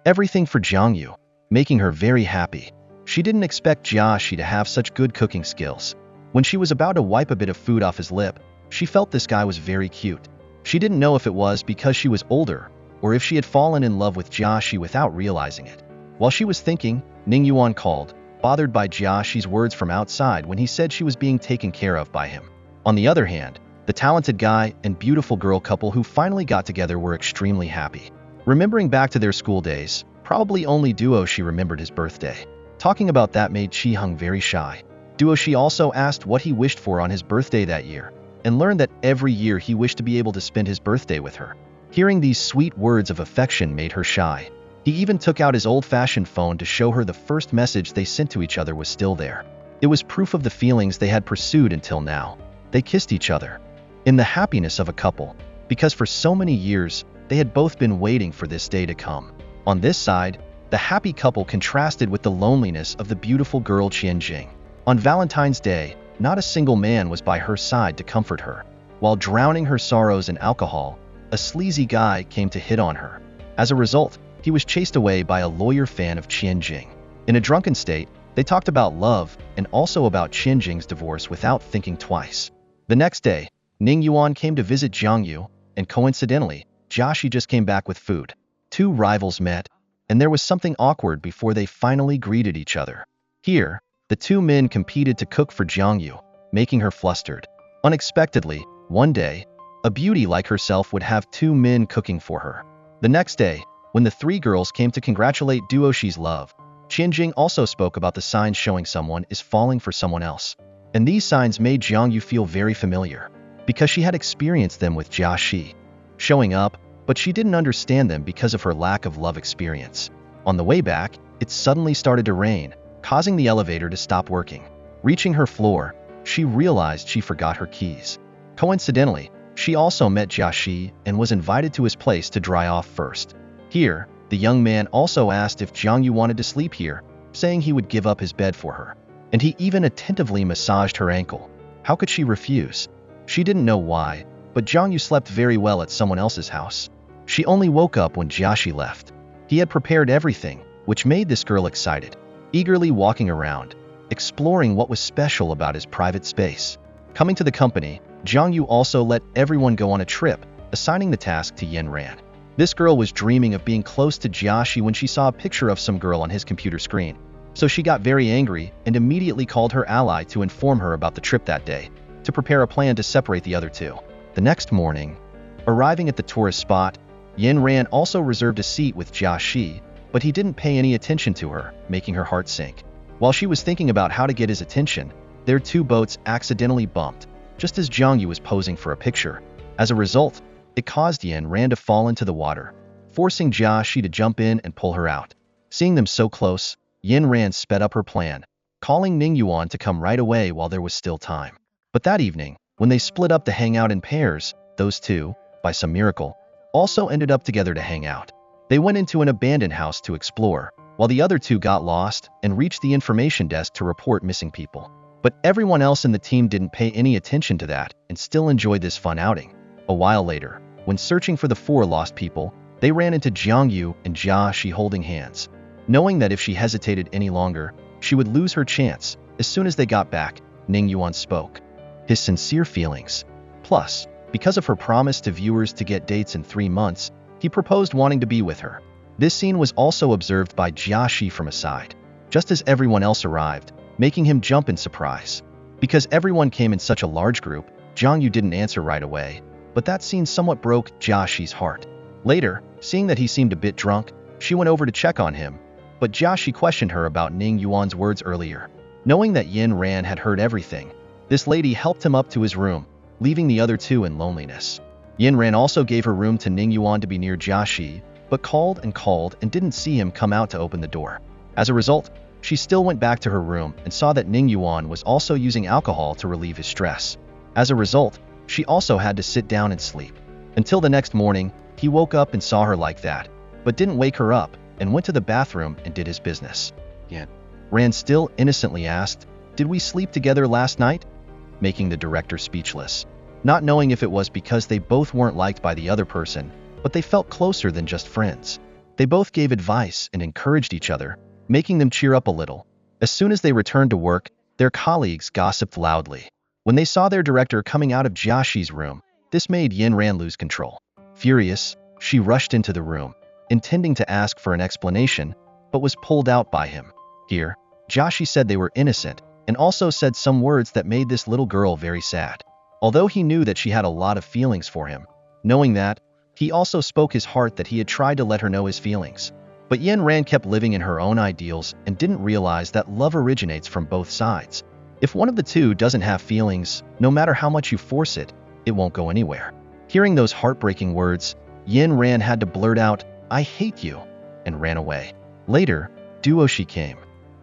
[SPEAKER 1] everything for Jiang Yu, making her very happy. She didn't expect Jiaxi to have such good cooking skills. When she was about to wipe a bit of food off his lip, she felt this guy was very cute. She didn't know if it was because she was older, or if she had fallen in love with Jiaxi without realizing it. While she was thinking, Ning Yuan called, bothered by Jiaxi's words from outside when he said she was being taken care of by him. On the other hand, the talented guy and beautiful girl couple who finally got together were extremely happy. Remembering back to their school days, probably only Duoshi remembered his birthday. Talking about that made Chi-hung very shy. Duoshi also asked what he wished for on his birthday that year, and learned that every year he wished to be able to spend his birthday with her. Hearing these sweet words of affection made her shy. He even took out his old-fashioned phone to show her the first message they sent to each other was still there. It was proof of the feelings they had pursued until now. They kissed each other in the happiness of a couple, because for so many years, they had both been waiting for this day to come. On this side, the happy couple contrasted with the loneliness of the beautiful girl Qianjing. On Valentine's Day, not a single man was by her side to comfort her. While drowning her sorrows in alcohol, a sleazy guy came to hit on her. As a result, he was chased away by a lawyer fan of Qianjing. In a drunken state, they talked about love and also about Qianjing's divorce without thinking twice. The next day, Ning Yuan came to visit Jiang Yu, and coincidentally, Jiaxi just came back with food. Two rivals met, and there was something awkward before they finally greeted each other. Here, the two men competed to cook for Jiang Yu, making her flustered. Unexpectedly, one day, a beauty like herself would have two men cooking for her. The next day, when the three girls came to congratulate Duoshi's love, Qianjing also spoke about the signs showing someone is falling for someone else. And these signs made Jiang Yu feel very familiar, because she had experienced them with Jiaxi. Showing up, but she didn't understand them because of her lack of love experience. On the way back, it suddenly started to rain, causing the elevator to stop working. Reaching her floor, she realized she forgot her keys. Coincidentally, she also met Jiaxi and was invited to his place to dry off first. Here, the young man also asked if Jiang Yu wanted to sleep here, saying he would give up his bed for her. And he even attentively massaged her ankle. How could she refuse? She didn't know why, but Jiang Yu slept very well at someone else's house. She only woke up when Jiaxi left. He had prepared everything, which made this girl excited, eagerly walking around, exploring what was special about his private space. Coming to the company, Jiang Yu also let everyone go on a trip, assigning the task to Yin Ran. This girl was dreaming of being close to Jiaxi when she saw a picture of some girl on his computer screen. So she got very angry and immediately called her ally to inform her about the trip that day, to prepare a plan to separate the other two. The next morning, arriving at the tourist spot, Yin Ran also reserved a seat with Jiaxi, but he didn't pay any attention to her, making her heart sink. While she was thinking about how to get his attention, their two boats accidentally bumped, just as Jiang Yu was posing for a picture. As a result, it caused Yin Ran to fall into the water, forcing Jiaxi to jump in and pull her out. Seeing them so close, Yin Ran sped up her plan, calling Ning Yuan to come right away while there was still time. But that evening, when they split up to hang out in pairs, those two, by some miracle, also ended up together to hang out. They went into an abandoned house to explore, while the other two got lost and reached the information desk to report missing people. But everyone else in the team didn't pay any attention to that and still enjoyed this fun outing. A while later, when searching for the four lost people, they ran into Jiang Yu and Jiaxi holding hands. Knowing that if she hesitated any longer, she would lose her chance, as soon as they got back, Ning Yuan spoke his sincere feelings. Plus, because of her promise to viewers to get dates in 3 months, he proposed wanting to be with her. This scene was also observed by Jiaxi from a side, just as everyone else arrived, making him jump in surprise. Because everyone came in such a large group, Jiang Yu didn't answer right away, but that scene somewhat broke Jiaxi's heart. Later, seeing that he seemed a bit drunk, she went over to check on him, but Jiaxi questioned her about Ning Yuan's words earlier. Knowing that Yin Ran had heard everything, this lady helped him up to his room, leaving the other two in loneliness. Yin Ran also gave her room to Ning Yuan to be near Jiaxi, but called and didn't see him come out to open the door. As a result, she still went back to her room and saw that Ning Yuan was also using alcohol to relieve his stress. As a result, she also had to sit down and sleep. Until the next morning, he woke up and saw her like that, but didn't wake her up and went to the bathroom and did his business. Yin Ran still innocently asked, "Did we sleep together last night?" Making the director speechless, not knowing if it was because they both weren't liked by the other person, but they felt closer than just friends. They both gave advice and encouraged each other, making them cheer up a little. As soon as they returned to work, their colleagues gossiped loudly. When they saw their director coming out of Jiaxi's room, this made Yin Ran lose control. Furious, she rushed into the room, intending to ask for an explanation, but was pulled out by him. Here, Jiaxi said they were innocent and also said some words that made this little girl very sad. Although he knew that she had a lot of feelings for him, knowing that, he also spoke his heart that he had tried to let her know his feelings. But Yin Ran kept living in her own ideals and didn't realize that love originates from both sides. If one of the two doesn't have feelings, no matter how much you force it, it won't go anywhere. Hearing those heartbreaking words, Yin Ran had to blurt out, "I hate you," and ran away. Later, Duoshi came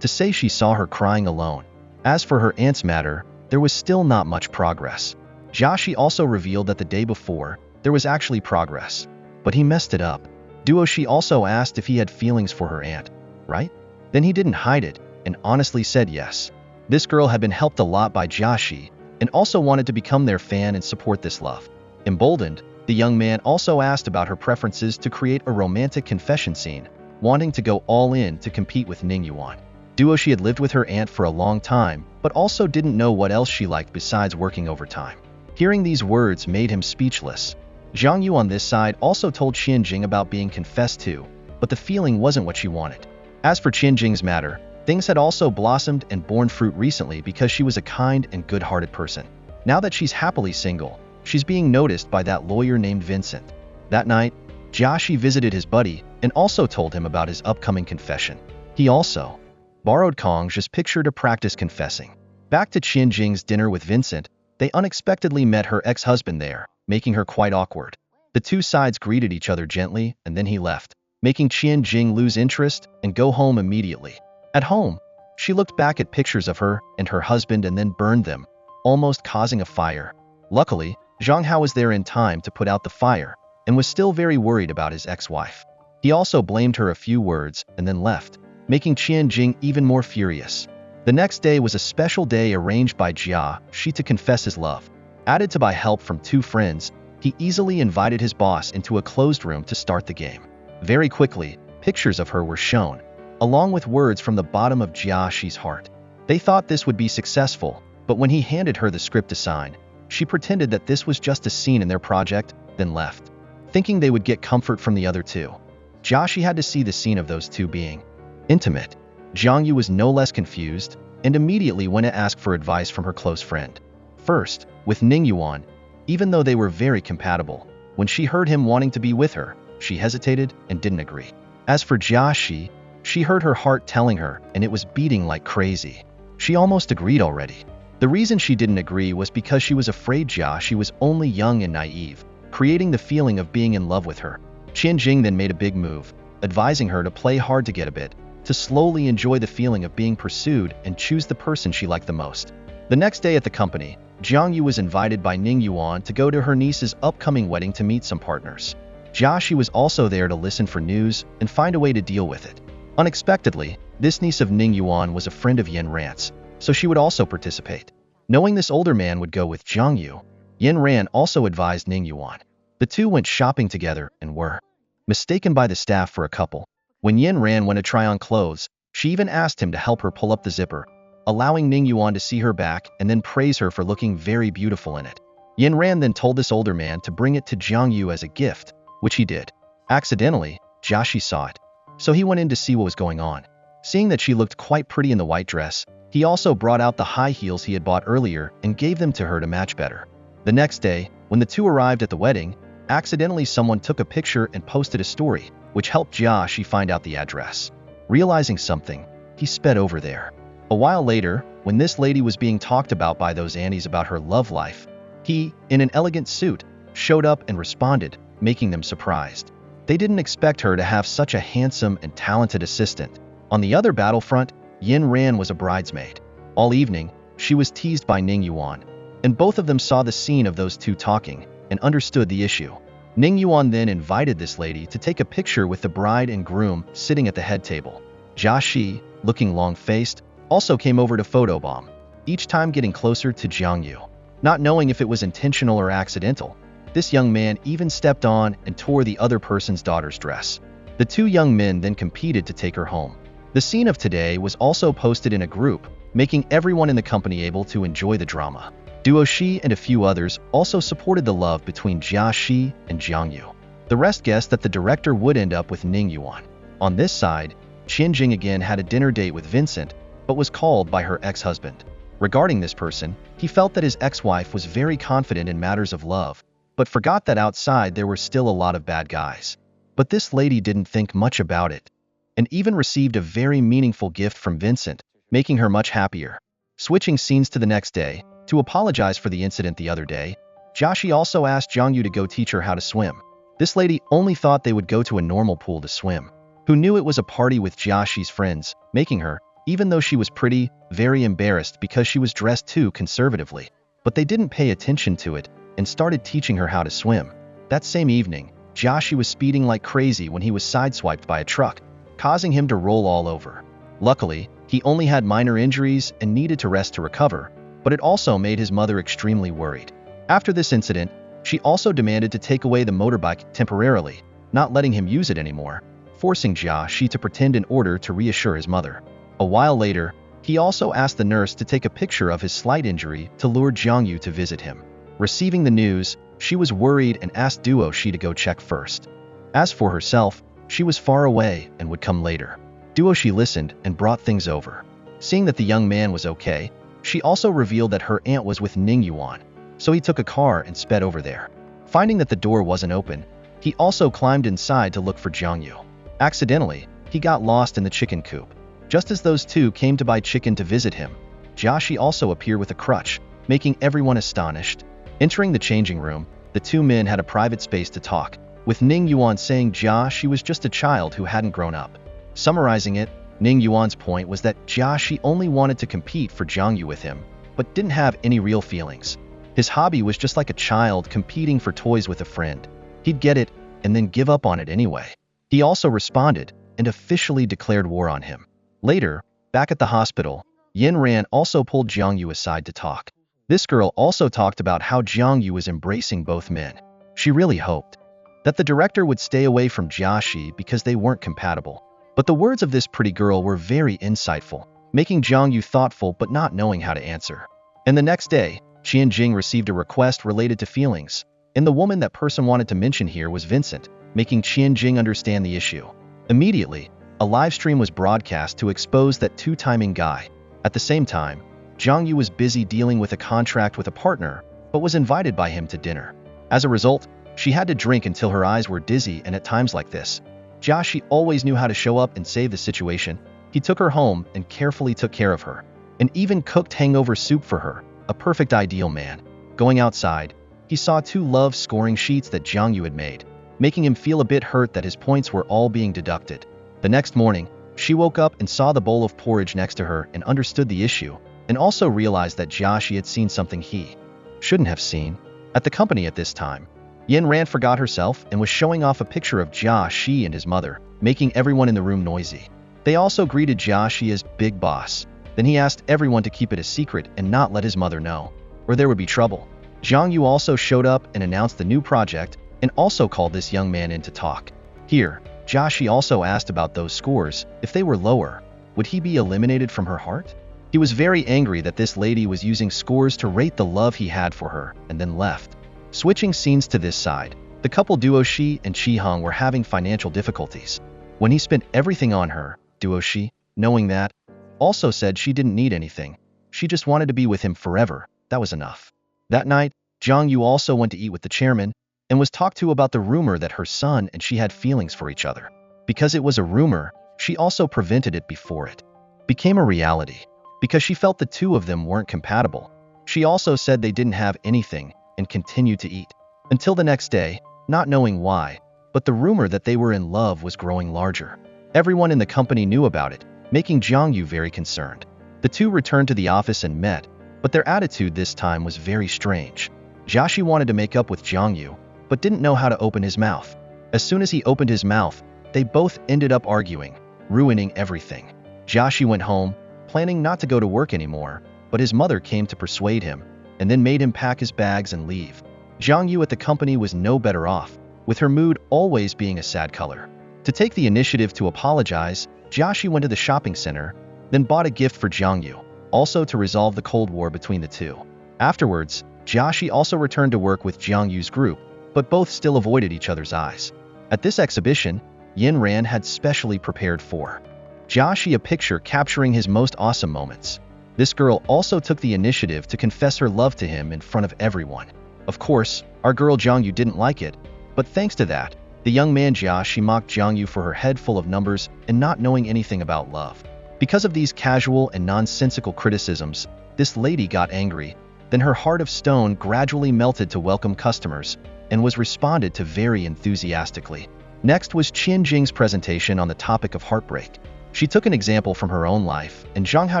[SPEAKER 1] to say she saw her crying alone. As for her aunt's matter, there was still not much progress. Jiaxi also revealed that the day before, there was actually progress, but he messed it up. Duoshi also asked if he had feelings for her aunt, right? Then he didn't hide it and honestly said yes. This girl had been helped a lot by Jiaxi and also wanted to become their fan and support this love. Emboldened, the young man also asked about her preferences to create a romantic confession scene, wanting to go all in to compete with Ning Yuan. Duoshi had lived with her aunt for a long time, but also didn't know what else she liked besides working overtime. Hearing these words made him speechless. Zhang Yu on this side also told Qianjing about being confessed to, but the feeling wasn't what she wanted. As for Qianjing's matter, things had also blossomed and borne fruit recently because she was a kind and good-hearted person. Now that she's happily single, she's being noticed by that lawyer named Vincent. That night, Jiaxi visited his buddy and also told him about his upcoming confession. He also borrowed Kong's picture to practice confessing. Back to Qianjing's dinner with Vincent, they unexpectedly met her ex-husband there, making her quite awkward. The two sides greeted each other gently and then he left, making Qianjing lose interest and go home immediately. At home, she looked back at pictures of her and her husband and then burned them, almost causing a fire. Luckily, Zhang Hao was there in time to put out the fire and was still very worried about his ex-wife. He also blamed her a few words and then left, making Qianjing even more furious. The next day was a special day arranged by Jiaxi to confess his love. Added to by help from two friends, he easily invited his boss into a closed room to start the game. Very quickly, pictures of her were shown, along with words from the bottom of Jiaxi's heart. They thought this would be successful, but when he handed her the script to sign, she pretended that this was just a scene in their project, then left, thinking they would get comfort from the other two. Jiaxi had to see the scene of those two being intimate. Zhang Yu was no less confused and immediately went to ask for advice from her close friend. First, with Ning Yuan, even though they were very compatible, when she heard him wanting to be with her, she hesitated and didn't agree. As for Jiaxi, she heard her heart telling her and it was beating like crazy. She almost agreed already. The reason she didn't agree was because she was afraid Jiaxi was only young and naive, creating the feeling of being in love with her. Qianjing then made a big move, advising her to play hard to get a bit, to slowly enjoy the feeling of being pursued and choose the person she liked the most. The next day at the company, Zhang Yu was invited by Ning Yuan to go to her niece's upcoming wedding to meet some partners. Jiaxi was also there to listen for news and find a way to deal with it. Unexpectedly, this niece of Ning Yuan was a friend of Yin Ran's, so she would also participate. Knowing this older man would go with Zhang Yu, Yin Ran also advised Ning Yuan. The two went shopping together and were mistaken by the staff for a couple. When Yin Ran went to try on clothes, she even asked him to help her pull up the zipper, allowing Ning Yuan to see her back and then praise her for looking very beautiful in it. Yin Ran then told this older man to bring it to Zhang Yu as a gift, which he did. Accidentally, Jiaxi saw it, so he went in to see what was going on. Seeing that she looked quite pretty in the white dress, he also brought out the high heels he had bought earlier and gave them to her to match better. The next day, when the two arrived at the wedding, accidentally someone took a picture and posted a story, which helped Jiaxi find out the address. Realizing something, he sped over there. A while later, when this lady was being talked about by those aunties about her love life, he, in an elegant suit, showed up and responded, making them surprised. They didn't expect her to have such a handsome and talented assistant. On the other battlefront, Yin Ran was a bridesmaid. All evening, she was teased by Ning Yuan, and both of them saw the scene of those two talking and understood the issue. Ning Yuan then invited this lady to take a picture with the bride and groom sitting at the head table. Jiaxi, looking long-faced, also came over to photobomb, each time getting closer to Zhang Yu. Not knowing if it was intentional or accidental, this young man even stepped on and tore the other person's daughter's dress. The two young men then competed to take her home. The scene of today was also posted in a group, making everyone in the company able to enjoy the drama. Duoshi and a few others also supported the love between Jiaxi and Zhang Yu. The rest guessed that the director would end up with Ning Yuan. On this side, Qianjing again had a dinner date with Vincent, also but was called by her ex-husband. Regarding this person, he felt that his ex-wife was very confident in matters of love, but forgot that outside there were still a lot of bad guys. But this lady didn't think much about it, and even received a very meaningful gift from Vincent, making her much happier. Switching scenes to the next day, to apologize for the incident the other day, Joshi also asked Jongyu to go teach her how to swim. This lady only thought they would go to a normal pool to swim. Who knew it was a party with Joshi's friends, making her, even though she was pretty, very embarrassed because she was dressed too conservatively. But they didn't pay attention to it and started teaching her how to swim. That same evening, Joshi was speeding like crazy when he was sideswiped by a truck, causing him to roll all over. Luckily, he only had minor injuries and needed to rest to recover, but it also made his mother extremely worried. After this incident, she also demanded to take away the motorbike temporarily, not letting him use it anymore, forcing Joshi to pretend in order to reassure his mother. A while later, he also asked the nurse to take a picture of his slight injury to lure Jongyu to visit him. Receiving the news, she was worried and asked Duoshi to go check first. As for herself, she was far away and would come later. Duoshi listened and brought things over. Seeing that the young man was okay, she also revealed that her aunt was with Ning Yuan, so he took a car and sped over there. Finding that the door wasn't open, he also climbed inside to look for Jongyu. Accidentally, he got lost in the chicken coop. Just as those two came to buy chicken to visit him, Joshi also appeared with a crutch, making everyone astonished. Entering the changing room, the two men had a private space to talk, with Ning Yuan saying Joshi was just a child who hadn't grown up. Summarizing it, Ning Yuan's point was that Joshi only wanted to compete for Jongyu with him, but didn't have any real feelings. His hobby was just like a child competing for toys with a friend. He'd get it and then give up on it anyway. He also responded and officially declared war on him. Later, back at the hospital, Yin Ran also pulled Jongyu aside to talk. This girl also talked about how Jongyu was embracing both men. She really hoped that the director would stay away from Joshi because they weren't compatible. But the words of this pretty girl were very insightful, making Jongyu thoughtful but not knowing how to answer. And the next day, Qian Jing received a request related to feelings, and the woman that person wanted to mention here was Vincent, making Qian Jing understand the issue. Immediately, a live stream was broadcast to expose that two-timing guy. At the same time, Jongyu was busy dealing with a contract with a partner, but was invited by him to dinner. As a result, she had to drink until her eyes were dizzy, and at times like this, Joshi always knew how to show up and save the situation. He took her home and carefully took care of her, and even cooked hangover soup for her, a perfect ideal man. Going outside, he saw two love scoring sheets that Jongyu had made, making him feel a bit hurt that his points were all being deducted. The next morning, she woke up and saw the bowl of porridge next to her and understood the issue, and also realized that Joshi had seen something he shouldn't have seen. At the company at this time, Yin Ran forgot herself and was showing off a picture of Joshi and his mother, making everyone in the room noisy. They also greeted Joshi as Big Boss. Then he asked everyone to keep it a secret and not let his mother know, or there would be trouble. Jongyu also showed up and announced the new project, and also called this young man in to talk. Here, Joshi also asked about those scores. If they were lower, would he be eliminated from her heart? He was very angry that this lady was using scores to rate the love he had for her, and then left. Switching scenes to this side, the couple Duoshi and Chi-hung were having financial difficulties. When he spent everything on her, Duoshi, knowing that, also said she didn't need anything. She just wanted to be with him forever. That was enough. That night, Jongyu also went to eat with the chairman, and was talked to about the rumor that her son and she had feelings for each other. Because it was a rumor, she also prevented it before it became a reality. Because she felt the two of them weren't compatible, she also said they didn't have anything, and continued to eat. Until the next day, not knowing why, but the rumor that they were in love was growing larger. Everyone in the company knew about it, making Jongyu very concerned. The two returned to the office and met, but their attitude this time was very strange. Joshi wanted to make up with Jongyu, but didn't know how to open his mouth. As soon as he opened his mouth, they both ended up arguing, ruining everything. Joshi went home, planning not to go to work anymore, but his mother came to persuade him, and then made him pack his bags and leave. Jongyu at the company was no better off, with her mood always being a sad color. To take the initiative to apologize, Joshi went to the shopping center, then bought a gift for Jongyu, also to resolve the Cold War between the two. Afterwards, Joshi also returned to work with Jongyu's group, but both still avoided each other's eyes. At this exhibition, Yin Ran had specially prepared for Joshi a picture capturing his most awesome moments. This girl also took the initiative to confess her love to him in front of everyone. Of course, our girl Jongyu didn't like it, but thanks to that, the young man Joshi mocked Jongyu for her head full of numbers and not knowing anything about love. Because of these casual and nonsensical criticisms, this lady got angry. Then her heart of stone gradually melted to welcome customers and was responded to very enthusiastically. Next was Qin Jing's presentation on the topic of heartbreak. She took an example from her own life and Zhang how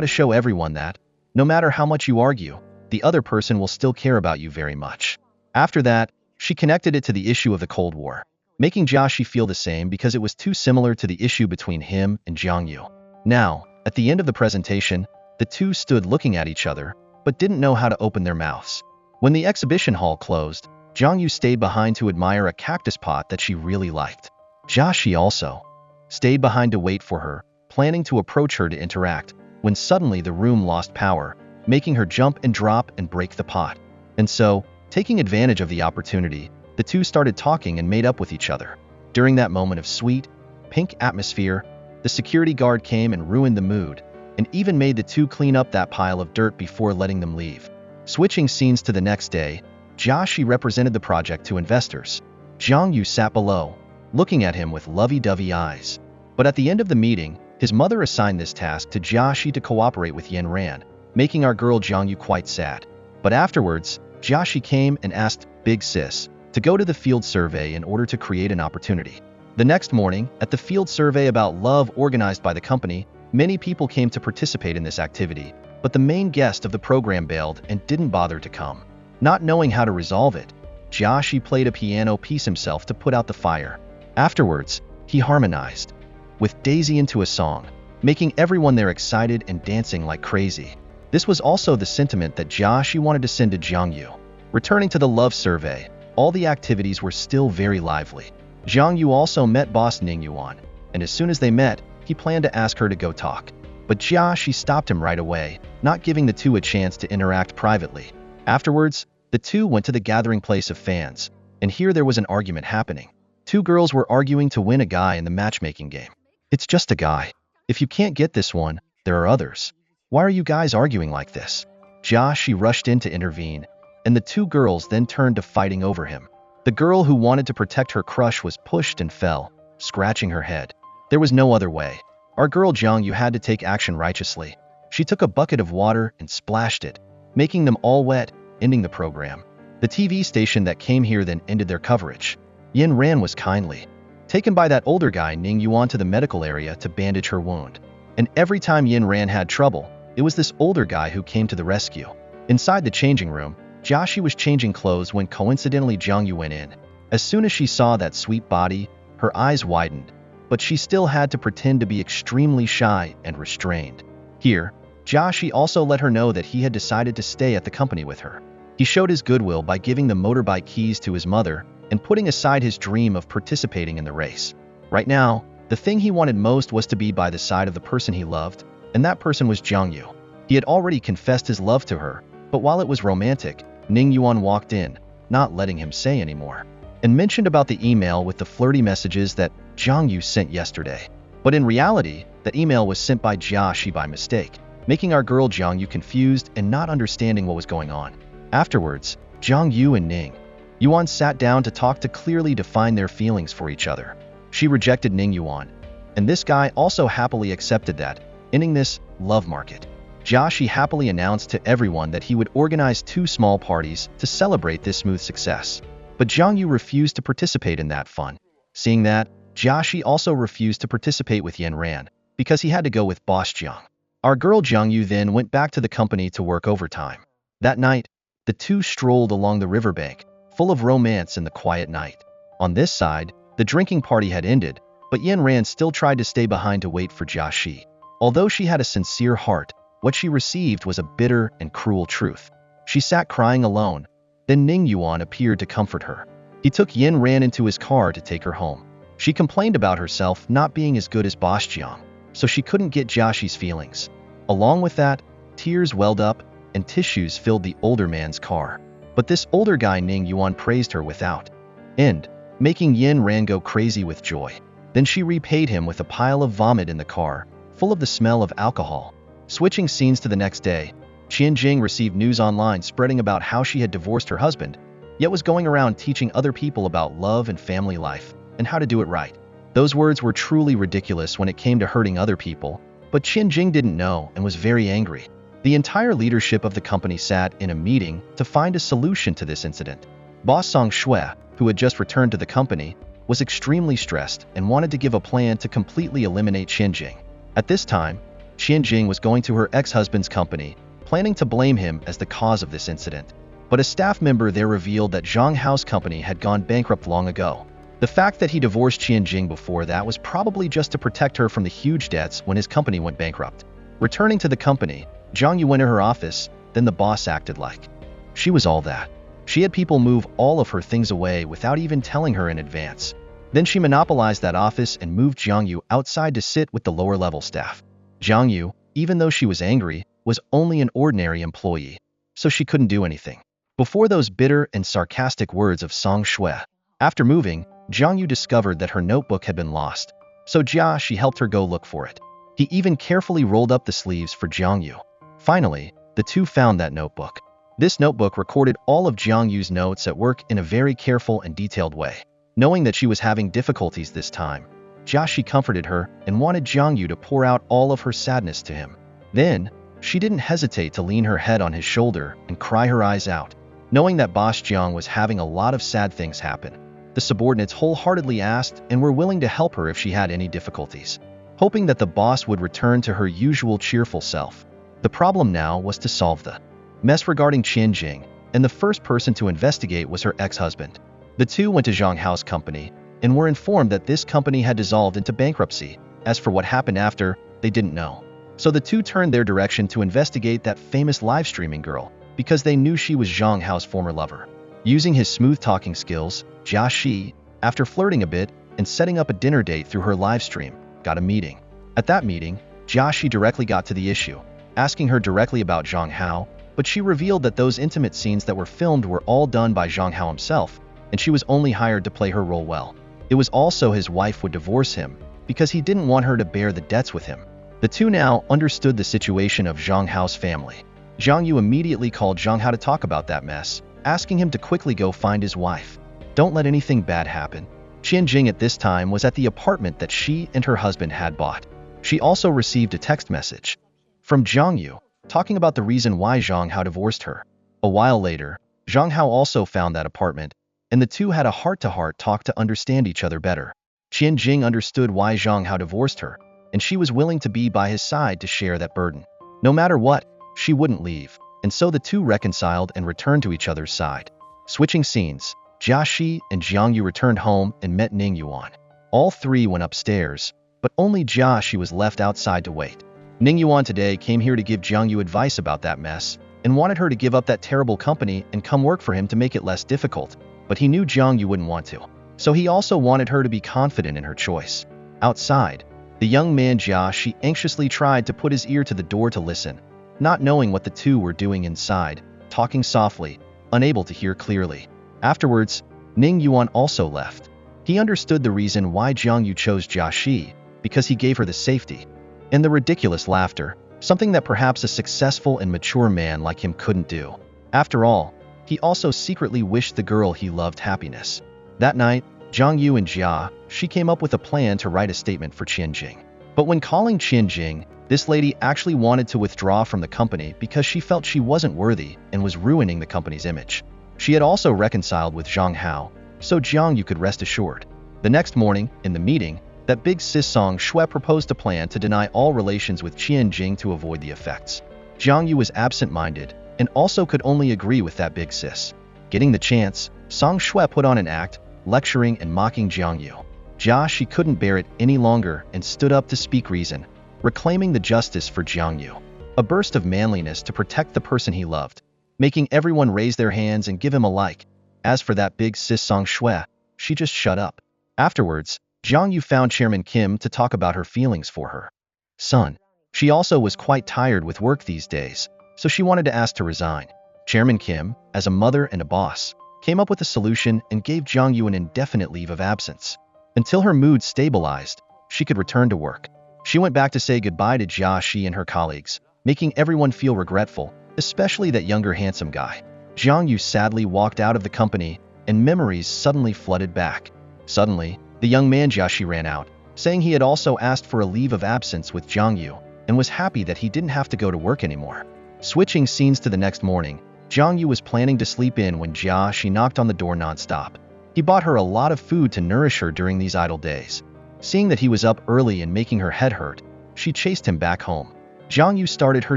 [SPEAKER 1] to show everyone that, no matter how much you argue, the other person will still care about you very much. After that, she connected it to the issue of the Cold War, making Joshi feel the same because it was too similar to the issue between him and Zhang Yu. Now, at the end of the presentation, the two stood looking at each other, but didn't know how to open their mouths. When the exhibition hall closed, Zhang Yu stayed behind to admire a cactus pot that she really liked. Joshi also stayed behind to wait for her, planning to approach her to interact, when suddenly the room lost power, making her jump and drop and break the pot. And so, taking advantage of the opportunity, the two started talking and made up with each other. During that moment of sweet, pink atmosphere, the security guard came and ruined the mood, and even made the two clean up that pile of dirt before letting them leave. Switching scenes to the next day, Joshi represented the project to investors. Zhang Yu sat below, looking at him with lovey-dovey eyes. But at the end of the meeting, his mother assigned this task to Joshi to cooperate with Yin Ran, making our girl Zhang Yu quite sad. But afterwards, Joshi came and asked Big Sis to go to the field survey in order to create an opportunity. The next morning, at the field survey about love organized by the company, many people came to participate in this activity, but the main guest of the program bailed and didn't bother to come. Not knowing how to resolve it, Joshi played a piano piece himself to put out the fire. Afterwards, he harmonized with Daisy into a song, making everyone there excited and dancing like crazy. This was also the sentiment that Joshi wanted to send to Zhang Yu. Returning to the love survey, all the activities were still very lively. Zhang Yu also met boss Ning Yuan, and as soon as they met, he planned to ask her to go talk. But Joshi stopped him right away, not giving the two a chance to interact privately. Afterwards, the two went to the gathering place of fans, and here there was an argument happening. Two girls were arguing to win a guy in the matchmaking game. It's just a guy. If you can't get this one, there are others. Why are you guys arguing like this? Joshi rushed in to intervene, and the two girls then turned to fighting over him. The girl who wanted to protect her crush was pushed and fell, scratching her head. There was no other way. Our girl Zhang Yu had to take action righteously. She took a bucket of water and splashed it, making them all wet, ending the program. The TV station that came here then ended their coverage. Yin Ran was kindly taken by that older guy Ning Yuan to the medical area to bandage her wound. And every time Yin Ran had trouble, it was this older guy who came to the rescue. Inside the changing room, Joshi was changing clothes when coincidentally Zhang Yu went in. As soon as she saw that sweet body, her eyes widened, but she still had to pretend to be extremely shy and restrained. Here, Joshi also let her know that he had decided to stay at the company with her. He showed his goodwill by giving the motorbike keys to his mother and putting aside his dream of participating in the race. Right now, the thing he wanted most was to be by the side of the person he loved, and that person was Zhang Yu. He had already confessed his love to her, but while it was romantic, Ning Yuan walked in, not letting him say anymore, and mentioned about the email with the flirty messages that Zhang Yu sent yesterday. But in reality, that email was sent by Joshi by mistake, making our girl Zhang Yu confused and not understanding what was going on. Afterwards, Zhang Yu and Ning Yuan sat down to talk to clearly define their feelings for each other. She rejected Ning Yuan, and this guy also happily accepted that, ending this love market. Joshi happily announced to everyone that he would organize 2 small parties to celebrate this smooth success. But Zhang Yu refused to participate in that fun. Seeing that, Joshi also refused to participate with Yin Ran, because he had to go with boss Jiang. Our girl Zhang Yu then went back to the company to work overtime. That night, the two strolled along the riverbank, full of romance in the quiet night. On this side, the drinking party had ended, but Yin Ran still tried to stay behind to wait for Joshi. Although she had a sincere heart, what she received was a bitter and cruel truth. She sat crying alone. Then Ning Yuan appeared to comfort her. He took Yin Ran into his car to take her home. She complained about herself not being as good as boss Jiang, so she couldn't get Joshi's feelings. Along with that, tears welled up and tissues filled the older man's car. But this older guy Ning Yuan praised her without end, making Yin Ran go crazy with joy. Then she repaid him with a pile of vomit in the car, full of the smell of alcohol. Switching scenes to the next day, Qian Jing received news online spreading about how she had divorced her husband, yet was going around teaching other people about love and family life, and how to do it right. Those words were truly ridiculous when it came to hurting other people, but Qian Jing didn't know and was very angry. The entire leadership of the company sat in a meeting to find a solution to this incident. Boss Song Shui, who had just returned to the company, was extremely stressed and wanted to give a plan to completely eliminate Qian Jing. At this time, Qian Jing was going to her ex-husband's company, planning to blame him as the cause of this incident. But a staff member there revealed that Zhang Hao's company had gone bankrupt long ago. The fact that he divorced Qian Jing before that was probably just to protect her from the huge debts when his company went bankrupt. Returning to the company, Zhang Yu went to her office, then the boss acted like she was all that. She had people move all of her things away without even telling her in advance. Then she monopolized that office and moved Zhang Yu outside to sit with the lower-level staff. Zhang Yu, even though she was angry, was only an ordinary employee, so she couldn't do anything before those bitter and sarcastic words of Song Shui. After moving, Zhang Yu discovered that her notebook had been lost, so Jia Shi helped her go look for it. He even carefully rolled up the sleeves for Zhang Yu. Finally, the two found that notebook. This notebook recorded all of Zhang Yu's notes at work in a very careful and detailed way. Knowing that she was having difficulties this time, Jia Shi comforted her and wanted Zhang Yu to pour out all of her sadness to him. Then, she didn't hesitate to lean her head on his shoulder and cry her eyes out. Knowing that Boss Jiang was having a lot of sad things happen, the subordinates wholeheartedly asked and were willing to help her if she had any difficulties, hoping that the boss would return to her usual cheerful self. The problem now was to solve the mess regarding Qian Jing, and the first person to investigate was her ex-husband. The two went to Zhang Hao's company and were informed that this company had dissolved into bankruptcy. As for what happened after, they didn't know. So the two turned their direction to investigate that famous live streaming girl, because they knew she was Zhang Hao's former lover. Using his smooth talking skills, Jia Shi, after flirting a bit and setting up a dinner date through her live stream, got a meeting. At that meeting, Jia Shi directly got to the issue, asking her directly about Zhang Hao, but she revealed that those intimate scenes that were filmed were all done by Zhang Hao himself, and she was only hired to play her role well. It was also his wife would divorce him, because he didn't want her to bear the debts with him. The two now understood the situation of Zhang Hao's family. Zhang Yu immediately called Zhang Hao to talk about that mess, asking him to quickly go find his wife. Don't let anything bad happen. Qian Jing at this time was at the apartment that she and her husband had bought. She also received a text message from Zhang Yu, talking about the reason why Zhang Hao divorced her. A while later, Zhang Hao also found that apartment, and the two had a heart-to-heart talk to understand each other better. Qian Jing understood why Zhang Hao divorced her, and she was willing to be by his side to share that burden. No matter what, she wouldn't leave, and so the two reconciled and returned to each other's side. Switching scenes, Jia Shi and Zhang Yu returned home and met Ning Yuan. All three went upstairs, but only Jia Shi was left outside to wait. Ning Yuan today came here to give Zhang Yu advice about that mess, and wanted her to give up that terrible company and come work for him to make it less difficult, but he knew Zhang Yu wouldn't want to. So he also wanted her to be confident in her choice. Outside, the young man Jia Shi anxiously tried to put his ear to the door to listen, not knowing what the two were doing inside, talking softly, unable to hear clearly. Afterwards, Ning Yuan also left. He understood the reason why Zhang Yu chose Jia Shi, because he gave her the safety and the ridiculous laughter, something that perhaps a successful and mature man like him couldn't do. After all, he also secretly wished the girl he loved happiness. That night, Zhang Yu and Jia Shi came up with a plan to write a statement for Qian Jing. But when calling Qian Jing, this lady actually wanted to withdraw from the company because she felt she wasn't worthy and was ruining the company's image. She had also reconciled with Zhang Hao, so Zhang Yu could rest assured. The next morning, in the meeting, that big sis Song Shui proposed a plan to deny all relations with Qian Jing to avoid the effects. Zhang Yu was absent-minded and also could only agree with that big sis. Getting the chance, Song Shui put on an act, lecturing and mocking Zhang Yu. Jia Shi couldn't bear it any longer and stood up to speak reason, reclaiming the justice for Zhang Yu. A burst of manliness to protect the person he loved, making everyone raise their hands and give him a like. As for that big sis Song Shui, she just shut up. Afterwards, Zhang Yu found Chairman Kim to talk about her feelings for her son. She also was quite tired with work these days, so she wanted to ask to resign. Chairman Kim, as a mother and a boss, came up with a solution and gave Zhang Yu an indefinite leave of absence. Until her mood stabilized, she could return to work. She went back to say goodbye to Jia Shi and her colleagues, making everyone feel regretful, especially that younger handsome guy. Jiang Yu sadly walked out of the company, and memories suddenly flooded back. Suddenly, the young man Jia Shi ran out, saying he had also asked for a leave of absence with Jiang Yu, and was happy that he didn't have to go to work anymore. Switching scenes to the next morning, Jiang Yu was planning to sleep in when Jia Shi knocked on the door nonstop. He bought her a lot of food to nourish her during these idle days. Seeing that he was up early and making her head hurt, she chased him back home. Jiang Yu started her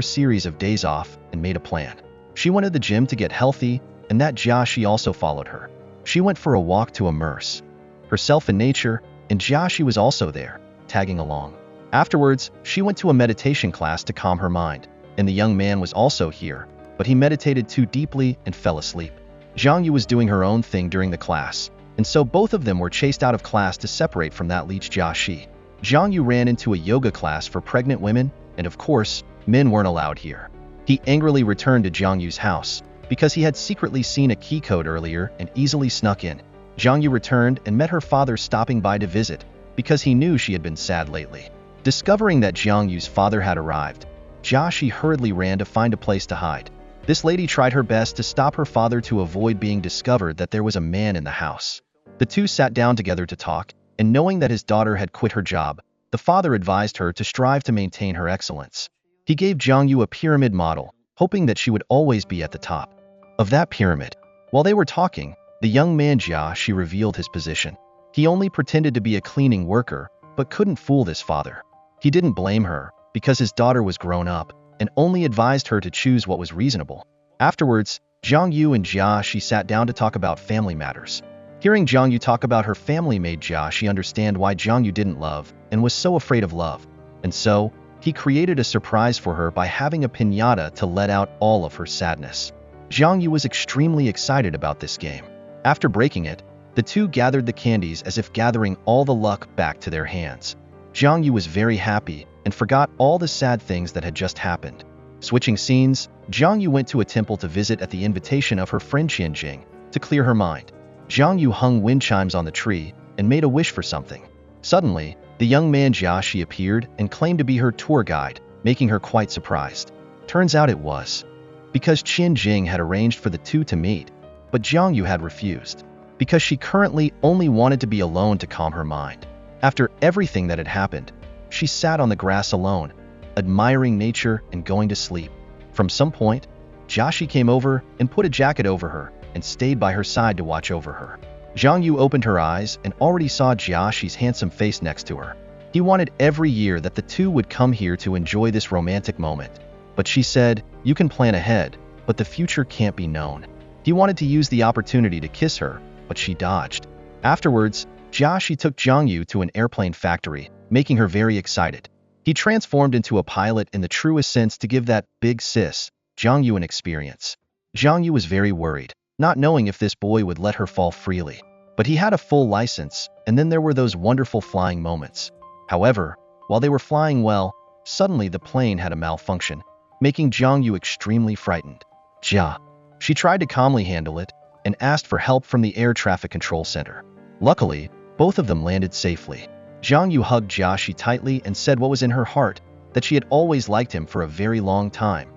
[SPEAKER 1] series of days off and made a plan. She went to the gym to get healthy, and that Jia Shi also followed her. She went for a walk to immerse herself in nature, and Jia Shi was also there, tagging along. Afterwards, she went to a meditation class to calm her mind, and the young man was also here, but he meditated too deeply and fell asleep. Jiang Yu was doing her own thing during the class, and so both of them were chased out of class to separate from that leech Jia Shi. Jiang Yu ran into a yoga class for pregnant women, and of course, men weren't allowed here. He angrily returned to Jiang Yu's house, because he had secretly seen a key code earlier and easily snuck in. Jiang Yu returned and met her father stopping by to visit, because he knew she had been sad lately. Discovering that Jiang Yu's father had arrived, Jia Shi hurriedly ran to find a place to hide. This lady tried her best to stop her father to avoid being discovered that there was a man in the house. The two sat down together to talk, and knowing that his daughter had quit her job, the father advised her to strive to maintain her excellence. He gave Jiang Yu a pyramid model, hoping that she would always be at the top of that pyramid. While they were talking, the young man Jia Shi revealed his position. He only pretended to be a cleaning worker, but couldn't fool this father. He didn't blame her, because his daughter was grown up, and only advised her to choose what was reasonable. Afterwards, Jiang Yu and Jia Shi sat down to talk about family matters. Hearing Jiang Yu talk about her family made Jia Shi understand why Jiang Yu didn't love and was so afraid of love. And so, he created a surprise for her by having a piñata to let out all of her sadness. Jiang Yu was extremely excited about this game. After breaking it, the two gathered the candies as if gathering all the luck back to their hands. Jiang Yu was very happy and forgot all the sad things that had just happened. Switching scenes, Jiang Yu went to a temple to visit at the invitation of her friend Qian Jing to clear her mind. Jiang Yu hung wind chimes on the tree and made a wish for something. Suddenly, the young man Jia Shi appeared and claimed to be her tour guide, making her quite surprised. Turns out it was because Qian Jing had arranged for the two to meet, but Jiang Yu had refused, because she currently only wanted to be alone to calm her mind. After everything that had happened, she sat on the grass alone, admiring nature and going to sleep. From some point, Jia Shi came over and put a jacket over her and stayed by her side to watch over her. Jiang Yu opened her eyes and already saw Jia Shi's handsome face next to her. He wanted every year that the two would come here to enjoy this romantic moment. But she said, "You can plan ahead, but the future can't be known." He wanted to use the opportunity to kiss her, but she dodged. Afterwards, Jia Shi took Jiang Yu to an airplane factory, making her very excited. He transformed into a pilot in the truest sense to give that big sis, Jiang Yu, an experience. Jiang Yu was very worried, not knowing if this boy would let her fall freely. But he had a full license, and then there were those wonderful flying moments. However, while they were flying well, suddenly the plane had a malfunction, making Jiang Yu extremely frightened. Jia. She tried to calmly handle it and asked for help from the air traffic control center. Luckily, both of them landed safely. Jiang Yu hugged Jia Shi tightly and said what was in her heart, that she had always liked him for a very long time.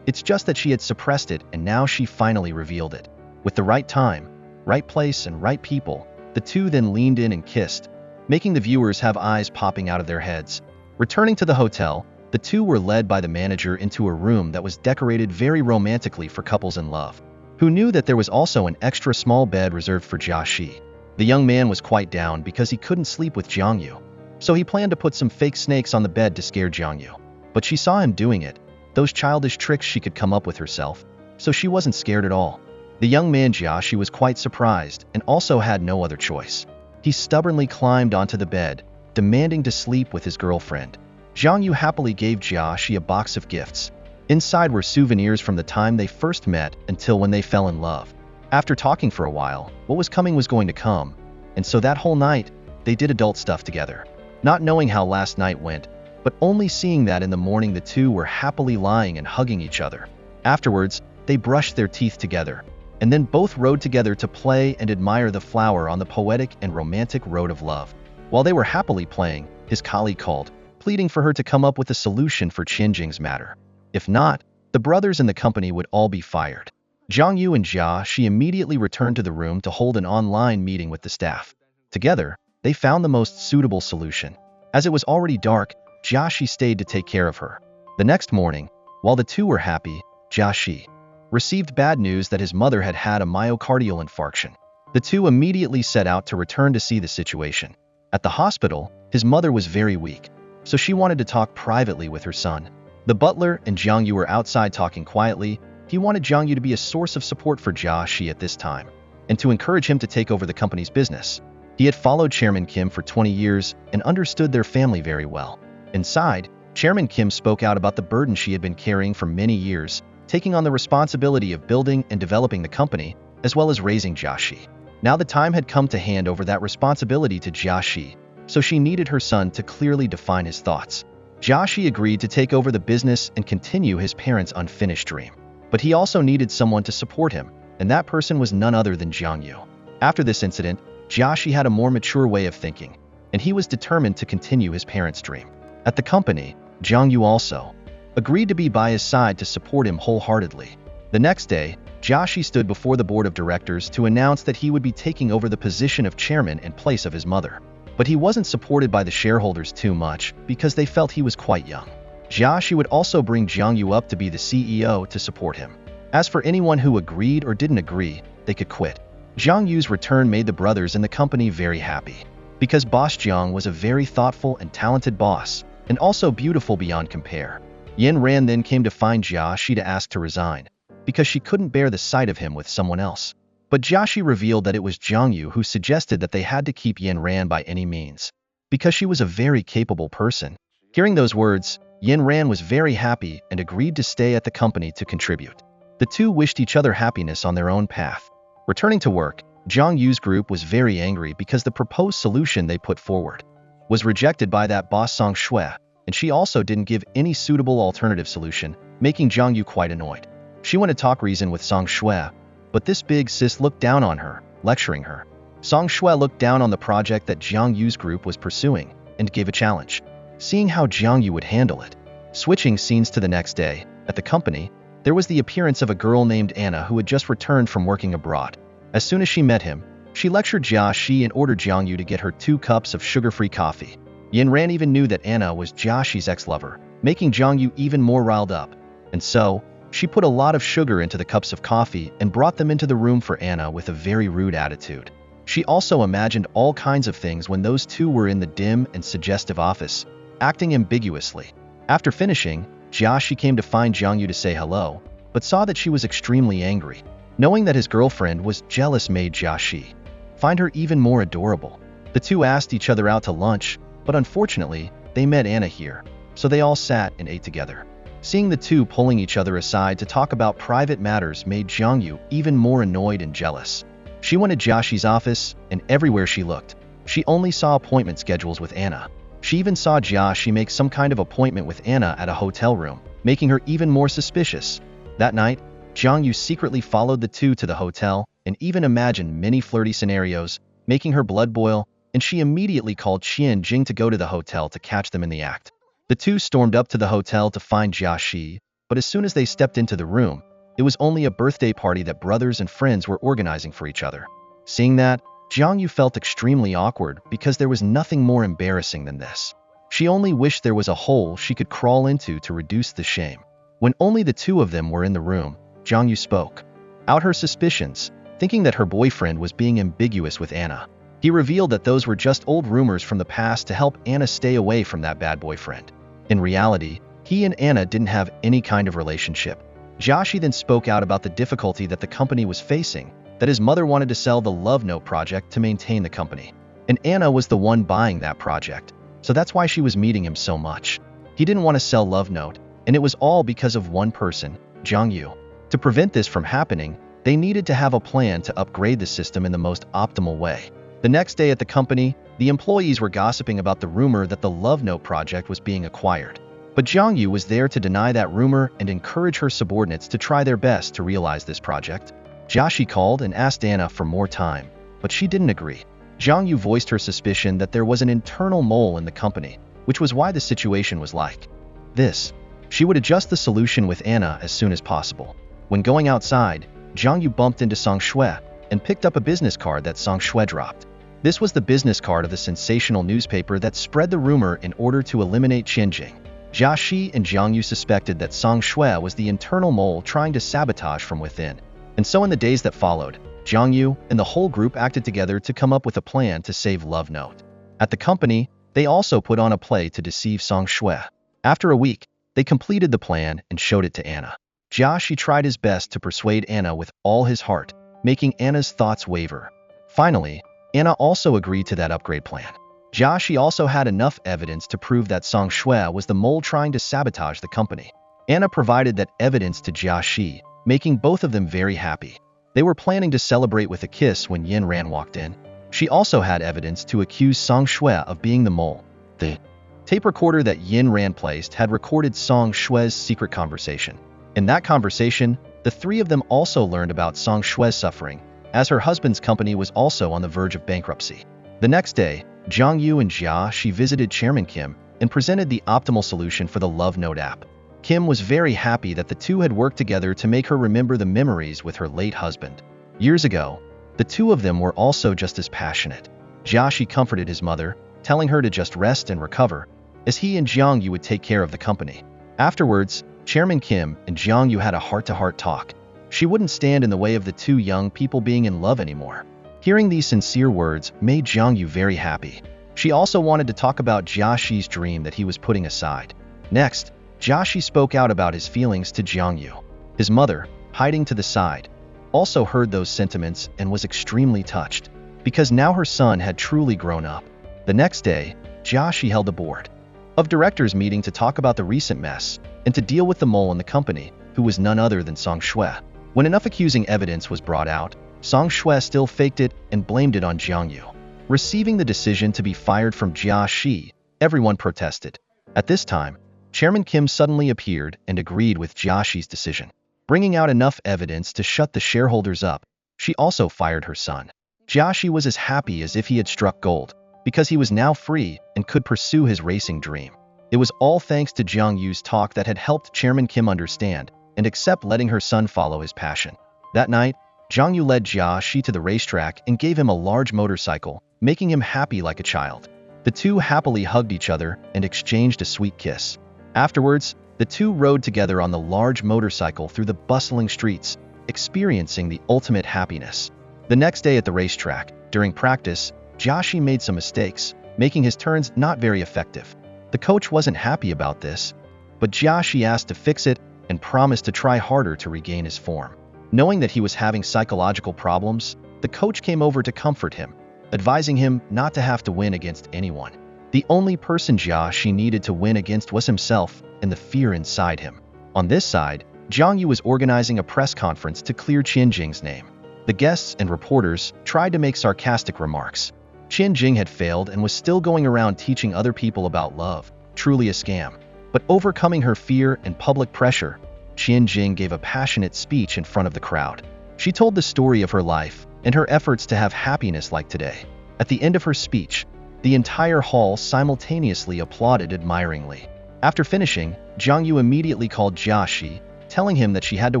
[SPEAKER 1] It's just that she had suppressed it, and now she finally revealed it. With the right time, right place, and right people, the two then leaned in and kissed, making the viewers have eyes popping out of their heads. Returning to the hotel, the two were led by the manager into a room that was decorated very romantically for couples in love, who knew that there was also an extra small bed reserved for Jia Shi. The young man was quite down because he couldn't sleep with Jiang Yu, so he planned to put some fake snakes on the bed to scare Jiang Yu. But she saw him doing it, those childish tricks she could come up with herself, so she wasn't scared at all. The young man Jia Shi was quite surprised and also had no other choice. He stubbornly climbed onto the bed, demanding to sleep with his girlfriend. Jiang Yu happily gave Jia Shi a box of gifts. Inside were souvenirs from the time they first met until when they fell in love. After talking for a while, what was coming was going to come, and so that whole night, they did adult stuff together. Not knowing how last night went, but only seeing that in the morning the two were happily lying and hugging each other. Afterwards, they brushed their teeth together, and then both rode together to play and admire the flower on the poetic and romantic road of love. While they were happily playing, his colleague called, pleading for her to come up with a solution for Qianjing's matter. If not, the brothers and the company would all be fired. Zhang Yu and Jia Shi immediately returned to the room to hold an online meeting with the staff. Together, they found the most suitable solution. As it was already dark, Jia Shi stayed to take care of her. The next morning, while the two were happy, Jia Shi received bad news that his mother had had a myocardial infarction. The two immediately set out to return to see the situation. At the hospital, his mother was very weak, so she wanted to talk privately with her son. The butler and Zhang Yu were outside talking quietly. He wanted Zhang Yu to be a source of support for Jia Shi at this time, and to encourage him to take over the company's business. He had followed Chairman Kim for 20 years and understood their family very well. Inside, Chairman Kim spoke out about the burden she had been carrying for many years, taking on the responsibility of building and developing the company, as well as raising Jia Shi. Now the time had come to hand over that responsibility to Jia Shi, so she needed her son to clearly define his thoughts. Jia Shi agreed to take over the business and continue his parents' unfinished dream. But he also needed someone to support him, and that person was none other than Zhang Yu. After this incident, Jia Shi had a more mature way of thinking, and he was determined to continue his parents' dream. At the company, Zhang Yu also agreed to be by his side to support him wholeheartedly. The next day, Jia Shi stood before the board of directors to announce that he would be taking over the position of chairman in place of his mother. But he wasn't supported by the shareholders too much because they felt he was quite young. Jia Shi would also bring Zhang Yu up to be the CEO to support him. As for anyone who agreed or didn't agree, they could quit. Zhang Yu's return made the brothers and the company very happy, because Boss Jiang was a very thoughtful and talented boss, and also beautiful beyond compare. Yan Ran then came to find Jia Shi to ask to resign, because she couldn't bear the sight of him with someone else. But Jia Shi revealed that it was Zhang Yu who suggested that they had to keep Yan Ran by any means, because she was a very capable person. Hearing those words, Yan Ran was very happy and agreed to stay at the company to contribute. The two wished each other happiness on their own path. Returning to work, Zhang Yu's group was very angry because the proposed solution they put forward was rejected by that boss Song Shui, and she also didn't give any suitable alternative solution, making Zhang Yu quite annoyed. She went to talk reason with Song Shui, but this big sis looked down on her, lecturing her. Song Shui looked down on the project that Zhang Yu's group was pursuing and gave a challenge, seeing how Zhang Yu would handle it. Switching scenes to the next day, at the company, there was the appearance of a girl named Anna who had just returned from working abroad. As soon as she met him, she lectured Jia Shi and ordered Zhang Yu to get her 2 cups of sugar-free coffee. Yan Ran even knew that Anna was Jia Shi's ex-lover, making Zhang Yu even more riled up. And so, she put a lot of sugar into the cups of coffee and brought them into the room for Anna with a very rude attitude. She also imagined all kinds of things when those two were in the dim and suggestive office, acting ambiguously. After finishing, Jia Shi came to find Zhang Yu to say hello, but saw that she was extremely angry. Knowing that his girlfriend was jealous made Jia Shi find her even more adorable. The two asked each other out to lunch, but unfortunately, they met Anna here, so they all sat and ate together. Seeing the two pulling each other aside to talk about private matters made Zhang Yu even more annoyed and jealous. She went to Jia Shi's office, and everywhere she looked, she only saw appointment schedules with Anna. She even saw Jia Shi make some kind of appointment with Anna at a hotel room, making her even more suspicious. That night, Zhang Yu secretly followed the two to the hotel and even imagined many flirty scenarios, making her blood boil, and she immediately called Qianjing to go to the hotel to catch them in the act. The two stormed up to the hotel to find Jia Shi, but as soon as they stepped into the room, it was only a birthday party that brothers and friends were organizing for each other. Seeing that, Zhang Yu felt extremely awkward because there was nothing more embarrassing than this. She only wished there was a hole she could crawl into to reduce the shame. When only the two of them were in the room, Zhang Yu spoke out her suspicions, thinking that her boyfriend was being ambiguous with Anna. He revealed that those were just old rumors from the past to help Anna stay away from that bad boyfriend. In reality, he and Anna didn't have any kind of relationship. Jia Shi then spoke out about the difficulty that the company was facing, that his mother wanted to sell the Love Note project to maintain the company. And Anna was the one buying that project, so that's why she was meeting him so much. He didn't want to sell Love Note, and it was all because of one person, Zhang Yu. To prevent this from happening, they needed to have a plan to upgrade the system in the most optimal way. The next day at the company, the employees were gossiping about the rumor that the Love Note project was being acquired. But Zhang Yu was there to deny that rumor and encourage her subordinates to try their best to realize this project. Jia Shi called and asked Anna for more time, but she didn't agree. Zhang Yu voiced her suspicion that there was an internal mole in the company, which was why the situation was like this. She would adjust the solution with Anna as soon as possible. When going outside, Jiang Yu bumped into Song Shui and picked up a business card that Song Shui dropped. This was the business card of the sensational newspaper that spread the rumor in order to eliminate Qian Jing. Jia Shi and Jiang Yu suspected that Song Shui was the internal mole trying to sabotage from within. And so in the days that followed, Jiang Yu and the whole group acted together to come up with a plan to save Love Note. At the company, they also put on a play to deceive Song Shui. After a week, they completed the plan and showed it to Anna. Jia Shi tried his best to persuade Anna with all his heart, making Anna's thoughts waver. Finally, Anna also agreed to that upgrade plan. Jia Shi also had enough evidence to prove that Song Shui was the mole trying to sabotage the company. Anna provided that evidence to Jia Shi, making both of them very happy. They were planning to celebrate with a kiss when Yin Ran walked in. She also had evidence to accuse Song Shui of being the mole. The tape recorder that Yin Ran placed had recorded Song Shui's secret conversation. In that conversation, the three of them also learned about Song Shui's suffering, as her husband's company was also on the verge of bankruptcy. The next day, Jiang Yu and Jia Shi visited Chairman Kim and presented the optimal solution for the Love Note app. Kim was very happy that the two had worked together to make her remember the memories with her late husband. Years ago, the two of them were also just as passionate. Jia Shi comforted his mother, telling her to just rest and recover, as he and Jiang Yu would take care of the company. Afterwards, Chairman Kim and Jiang Yu had a heart-to-heart talk. She wouldn't stand in the way of the two young people being in love anymore. Hearing these sincere words made Jiang Yu very happy. She also wanted to talk about Jia Shi's dream that he was putting aside. Next, Jia Shi spoke out about his feelings to Jiang Yu. His mother, hiding to the side, also heard those sentiments and was extremely touched, because now her son had truly grown up. The next day, Jia Shi held a board of directors meeting to talk about the recent mess and to deal with the mole in the company, who was none other than Song Shui. When enough accusing evidence was brought out, Song Shui still faked it and blamed it on Jiang Yu. Receiving the decision to be fired from Jia Shi, everyone protested. At this time, Chairman Kim suddenly appeared and agreed with Jia Shi's decision. Bringing out enough evidence to shut the shareholders up, she also fired her son. Jia Shi was as happy as if he had struck gold, because he was now free and could pursue his racing dream. It was all thanks to Jiang Yu's talk that had helped Chairman Kim understand and accept letting her son follow his passion. That night, Jiang Yu led Jia Shi to the racetrack and gave him a large motorcycle, making him happy like a child. The two happily hugged each other and exchanged a sweet kiss. Afterwards, the two rode together on the large motorcycle through the bustling streets, experiencing the ultimate happiness. The next day at the racetrack, during practice, Jia Shi made some mistakes, making his turns not very effective. The coach wasn't happy about this, but Jia Shi asked to fix it and promised to try harder to regain his form. Knowing that he was having psychological problems, the coach came over to comfort him, advising him not to have to win against anyone. The only person Jia Shi needed to win against was himself and the fear inside him. On this side, Jiang Yu was organizing a press conference to clear Qian Jing's name. The guests and reporters tried to make sarcastic remarks. Qian Jing had failed and was still going around teaching other people about love, truly a scam. But overcoming her fear and public pressure, Qian Jing gave a passionate speech in front of the crowd. She told the story of her life and her efforts to have happiness like today. At the end of her speech, the entire hall simultaneously applauded admiringly. After finishing, Jiang Yu immediately called Jia Shi, telling him that she had to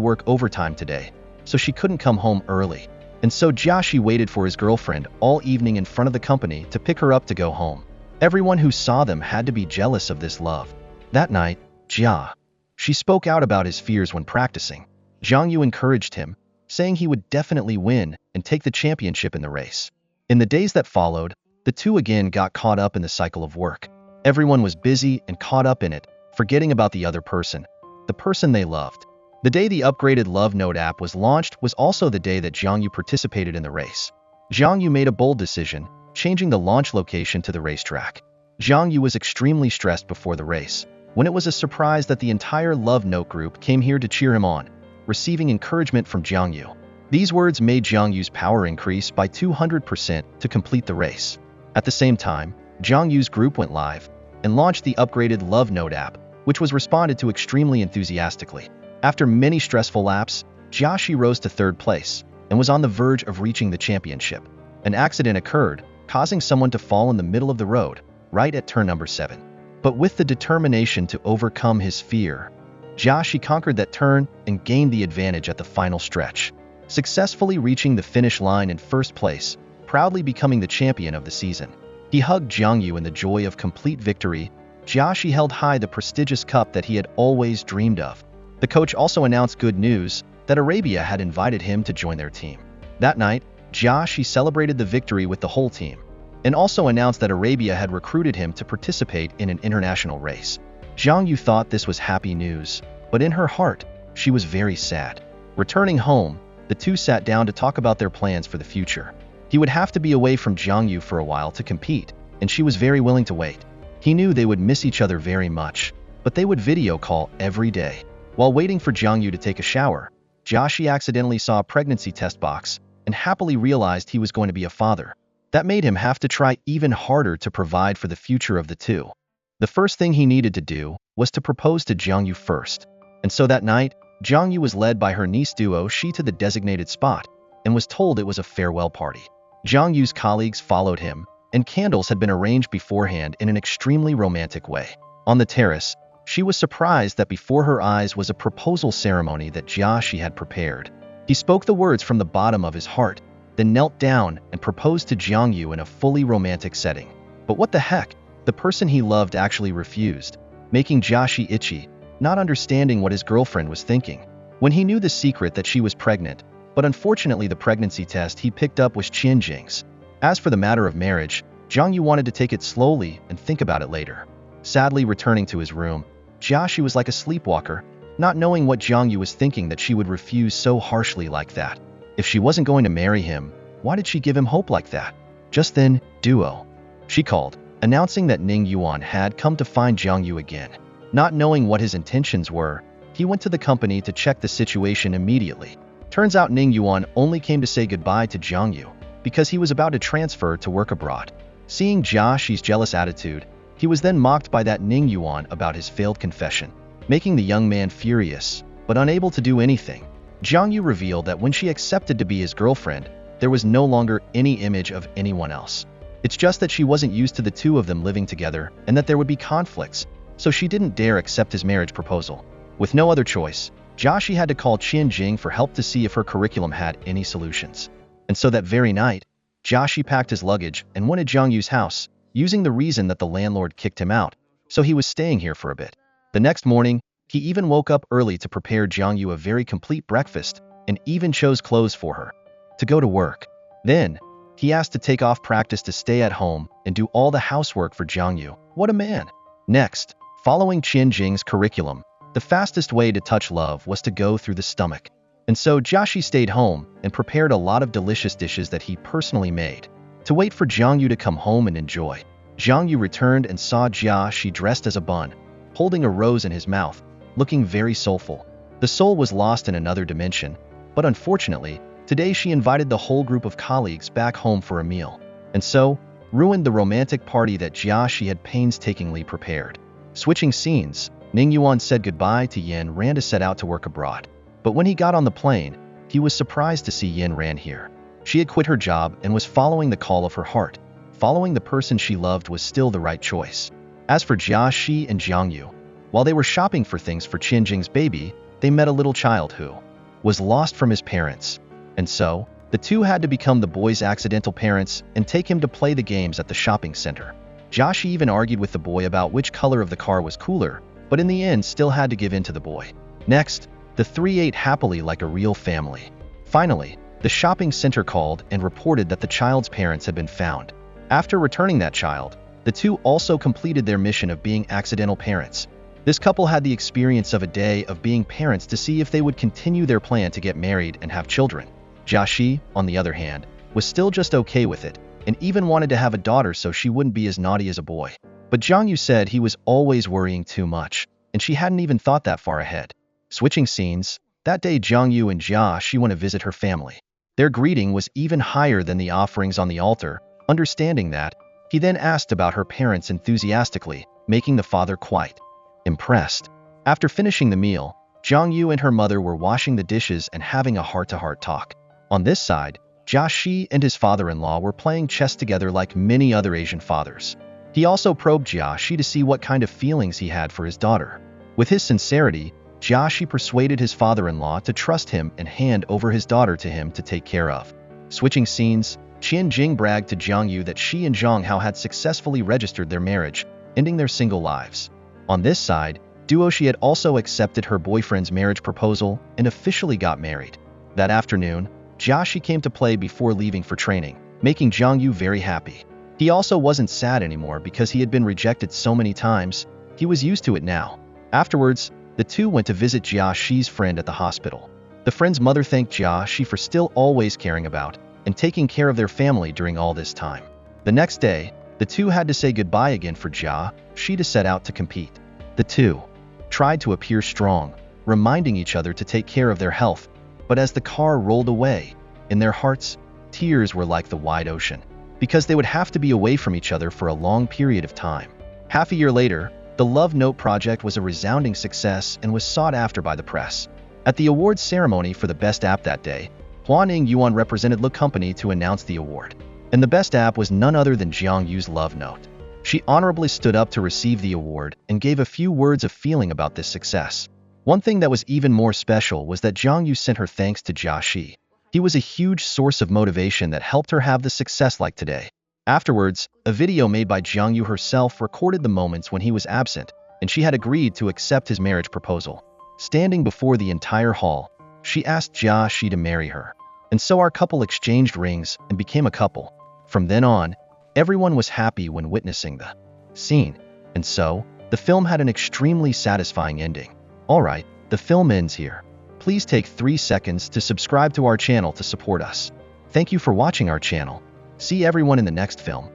[SPEAKER 1] work overtime today, so she couldn't come home early. And so Jia Shi waited for his girlfriend all evening in front of the company to pick her up to go home. Everyone who saw them had to be jealous of this love. That night, Jia Shi spoke out about his fears when practicing. Jiang Yu encouraged him, saying he would definitely win and take the championship in the race. In the days that followed, the two again got caught up in the cycle of work. Everyone was busy and caught up in it, forgetting about the other person, the person they loved. The day the upgraded Love Note app was launched was also the day that Jiang Yu participated in the race. Jiang Yu made a bold decision, changing the launch location to the racetrack. Jiang Yu was extremely stressed before the race, when it was a surprise that the entire Love Note group came here to cheer him on, receiving encouragement from Jiang Yu. These words made Jiang Yu's power increase by 200% to complete the race. At the same time, Jiang Yu's group went live and launched the upgraded Love Note app, which was responded to extremely enthusiastically. After many stressful laps, Jia Shi rose to third place and was on the verge of reaching the championship. An accident occurred, causing someone to fall in the middle of the road, right at turn number 7. But with the determination to overcome his fear, Jia Shi conquered that turn and gained the advantage at the final stretch, successfully reaching the finish line in first place, proudly becoming the champion of the season. He hugged Jiang Yu in the joy of complete victory. Jia Shi held high the prestigious cup that he had always dreamed of. The coach also announced good news that Arabia had invited him to join their team. That night, Jia Shi celebrated the victory with the whole team, and also announced that Arabia had recruited him to participate in an international race. Jiang Yu thought this was happy news, but in her heart, she was very sad. Returning home, the two sat down to talk about their plans for the future. He would have to be away from Jiang Yu for a while to compete, and she was very willing to wait. He knew they would miss each other very much, but they would video call every day. While waiting for Jiang Yu to take a shower, Jia Shi accidentally saw a pregnancy test box and happily realized he was going to be a father. That made him have to try even harder to provide for the future of the two. The first thing he needed to do was to propose to Jiang Yu first. And so that night, Jiang Yu was led by her niece Duo Shi to the designated spot and was told it was a farewell party. Jiang Yu's colleagues followed him, and candles had been arranged beforehand in an extremely romantic way. On the terrace, she was surprised that before her eyes was a proposal ceremony that Jia Shi had prepared. He spoke the words from the bottom of his heart, then knelt down and proposed to Jiang Yu in a fully romantic setting. But what the heck? The person he loved actually refused, making Jia Shi itchy, not understanding what his girlfriend was thinking. When he knew the secret that she was pregnant, but unfortunately the pregnancy test he picked up was Qian Jing's. As for the matter of marriage, Jiang Yu wanted to take it slowly and think about it later. Sadly returning to his room, Jia Shi was like a sleepwalker, not knowing what Jiang Yu was thinking that she would refuse so harshly like that. If she wasn't going to marry him, why did she give him hope like that? Just then, Duo Shi called, announcing that Ning Yuan had come to find Jiang Yu again. Not knowing what his intentions were, he went to the company to check the situation immediately. Turns out Ning Yuan only came to say goodbye to Jiang Yu because he was about to transfer to work abroad. Seeing Jia Shi's jealous attitude, he was then mocked by that Ning Yuan about his failed confession, making the young man furious, but unable to do anything. Jiang Yu revealed that when she accepted to be his girlfriend, there was no longer any image of anyone else. It's just that she wasn't used to the two of them living together and that there would be conflicts, so she didn't dare accept his marriage proposal. With no other choice, Jia Shi had to call Qian Jing for help to see if her curriculum had any solutions. And so that very night, Jia Shi packed his luggage and went to Jiang Yu's house, using the reason that the landlord kicked him out, so he was staying here for a bit. The next morning, he even woke up early to prepare Jiang Yu a very complete breakfast and even chose clothes for her to go to work. Then, he asked to take off practice to stay at home and do all the housework for Jiang Yu. What a man! Next, following Qian Jing's curriculum, the fastest way to touch love was to go through the stomach. And so Jia Shi stayed home and prepared a lot of delicious dishes that he personally made, to wait for Jiang Yu to come home and enjoy. Jiang Yu returned and saw Jia Shi dressed as a bun, holding a rose in his mouth, looking very soulful. The soul was lost in another dimension, but unfortunately, today she invited the whole group of colleagues back home for a meal, and so ruined the romantic party that Jia Shi had painstakingly prepared. Switching scenes, Ning Yuan said goodbye to Yin Ran to set out to work abroad. But when he got on the plane, he was surprised to see Yin Ran here. She had quit her job and was following the call of her heart. Following the person she loved was still the right choice. As for Jia Shi and Jiang Yu, while they were shopping for things for Qian Jing's baby, they met a little child who was lost from his parents. And so, the two had to become the boy's accidental parents and take him to play the games at the shopping center. Jia Shi even argued with the boy about which color of the car was cooler, but in the end still had to give in to the boy. Next, the three ate happily like a real family. Finally, the shopping center called and reported that the child's parents had been found. After returning that child, the two also completed their mission of being accidental parents. This couple had the experience of a day of being parents to see if they would continue their plan to get married and have children. Jia Shi, on the other hand, was still just okay with it, and even wanted to have a daughter so she wouldn't be as naughty as a boy. But Jiang Yu said he was always worrying too much, and she hadn't even thought that far ahead. Switching scenes, that day Jiang Yu and Jia Shi went to visit her family. Their greeting was even higher than the offerings on the altar. Understanding that, he then asked about her parents enthusiastically, making the father quite impressed. After finishing the meal, Jiang Yu and her mother were washing the dishes and having a heart-to-heart talk. On this side, Jia Shi and his father-in-law were playing chess together like many other Asian fathers. He also probed Jia Shi to see what kind of feelings he had for his daughter. With his sincerity, Jia Shi persuaded his father-in-law to trust him and hand over his daughter to him to take care of. Switching scenes, Qian Jing bragged to Jiang Yu that she and Zhang Hao had successfully registered their marriage, ending their single lives. On this side, Duo Shi had also accepted her boyfriend's marriage proposal and officially got married. That afternoon, Jia Shi came to play before leaving for training, making Jiang Yu very happy. He also wasn't sad anymore because he had been rejected so many times. He was used to it now. Afterwards, the two went to visit Jia Shi's friend at the hospital. The friend's mother thanked Jia Shi for still always caring about and taking care of their family during all this time. The next day, the two had to say goodbye again for Jia Shi to set out to compete. The two tried to appear strong, reminding each other to take care of their health, but as the car rolled away, in their hearts, tears were like the wide ocean, because they would have to be away from each other for a long period of time. Half a year later, the Love Note project was a resounding success and was sought after by the press. At the awards ceremony for the best app that day, Huan Yuan represented the company to announce the award, and the best app was none other than Jiang Yu's Love Note. She honorably stood up to receive the award and gave a few words of feeling about this success. One thing that was even more special was that Jiang Yu sent her thanks to Jia Shi. He was a huge source of motivation that helped her have the success like today. Afterwards, a video made by Jiang Yu herself recorded the moments when he was absent, and she had agreed to accept his marriage proposal. Standing before the entire hall, she asked Jia Shi to marry her. And so our couple exchanged rings and became a couple. From then on, everyone was happy when witnessing the scene. And so, the film had an extremely satisfying ending. Alright, the film ends here. Please take 3 seconds to subscribe to our channel to support us. Thank you for watching our channel. See everyone in the next film.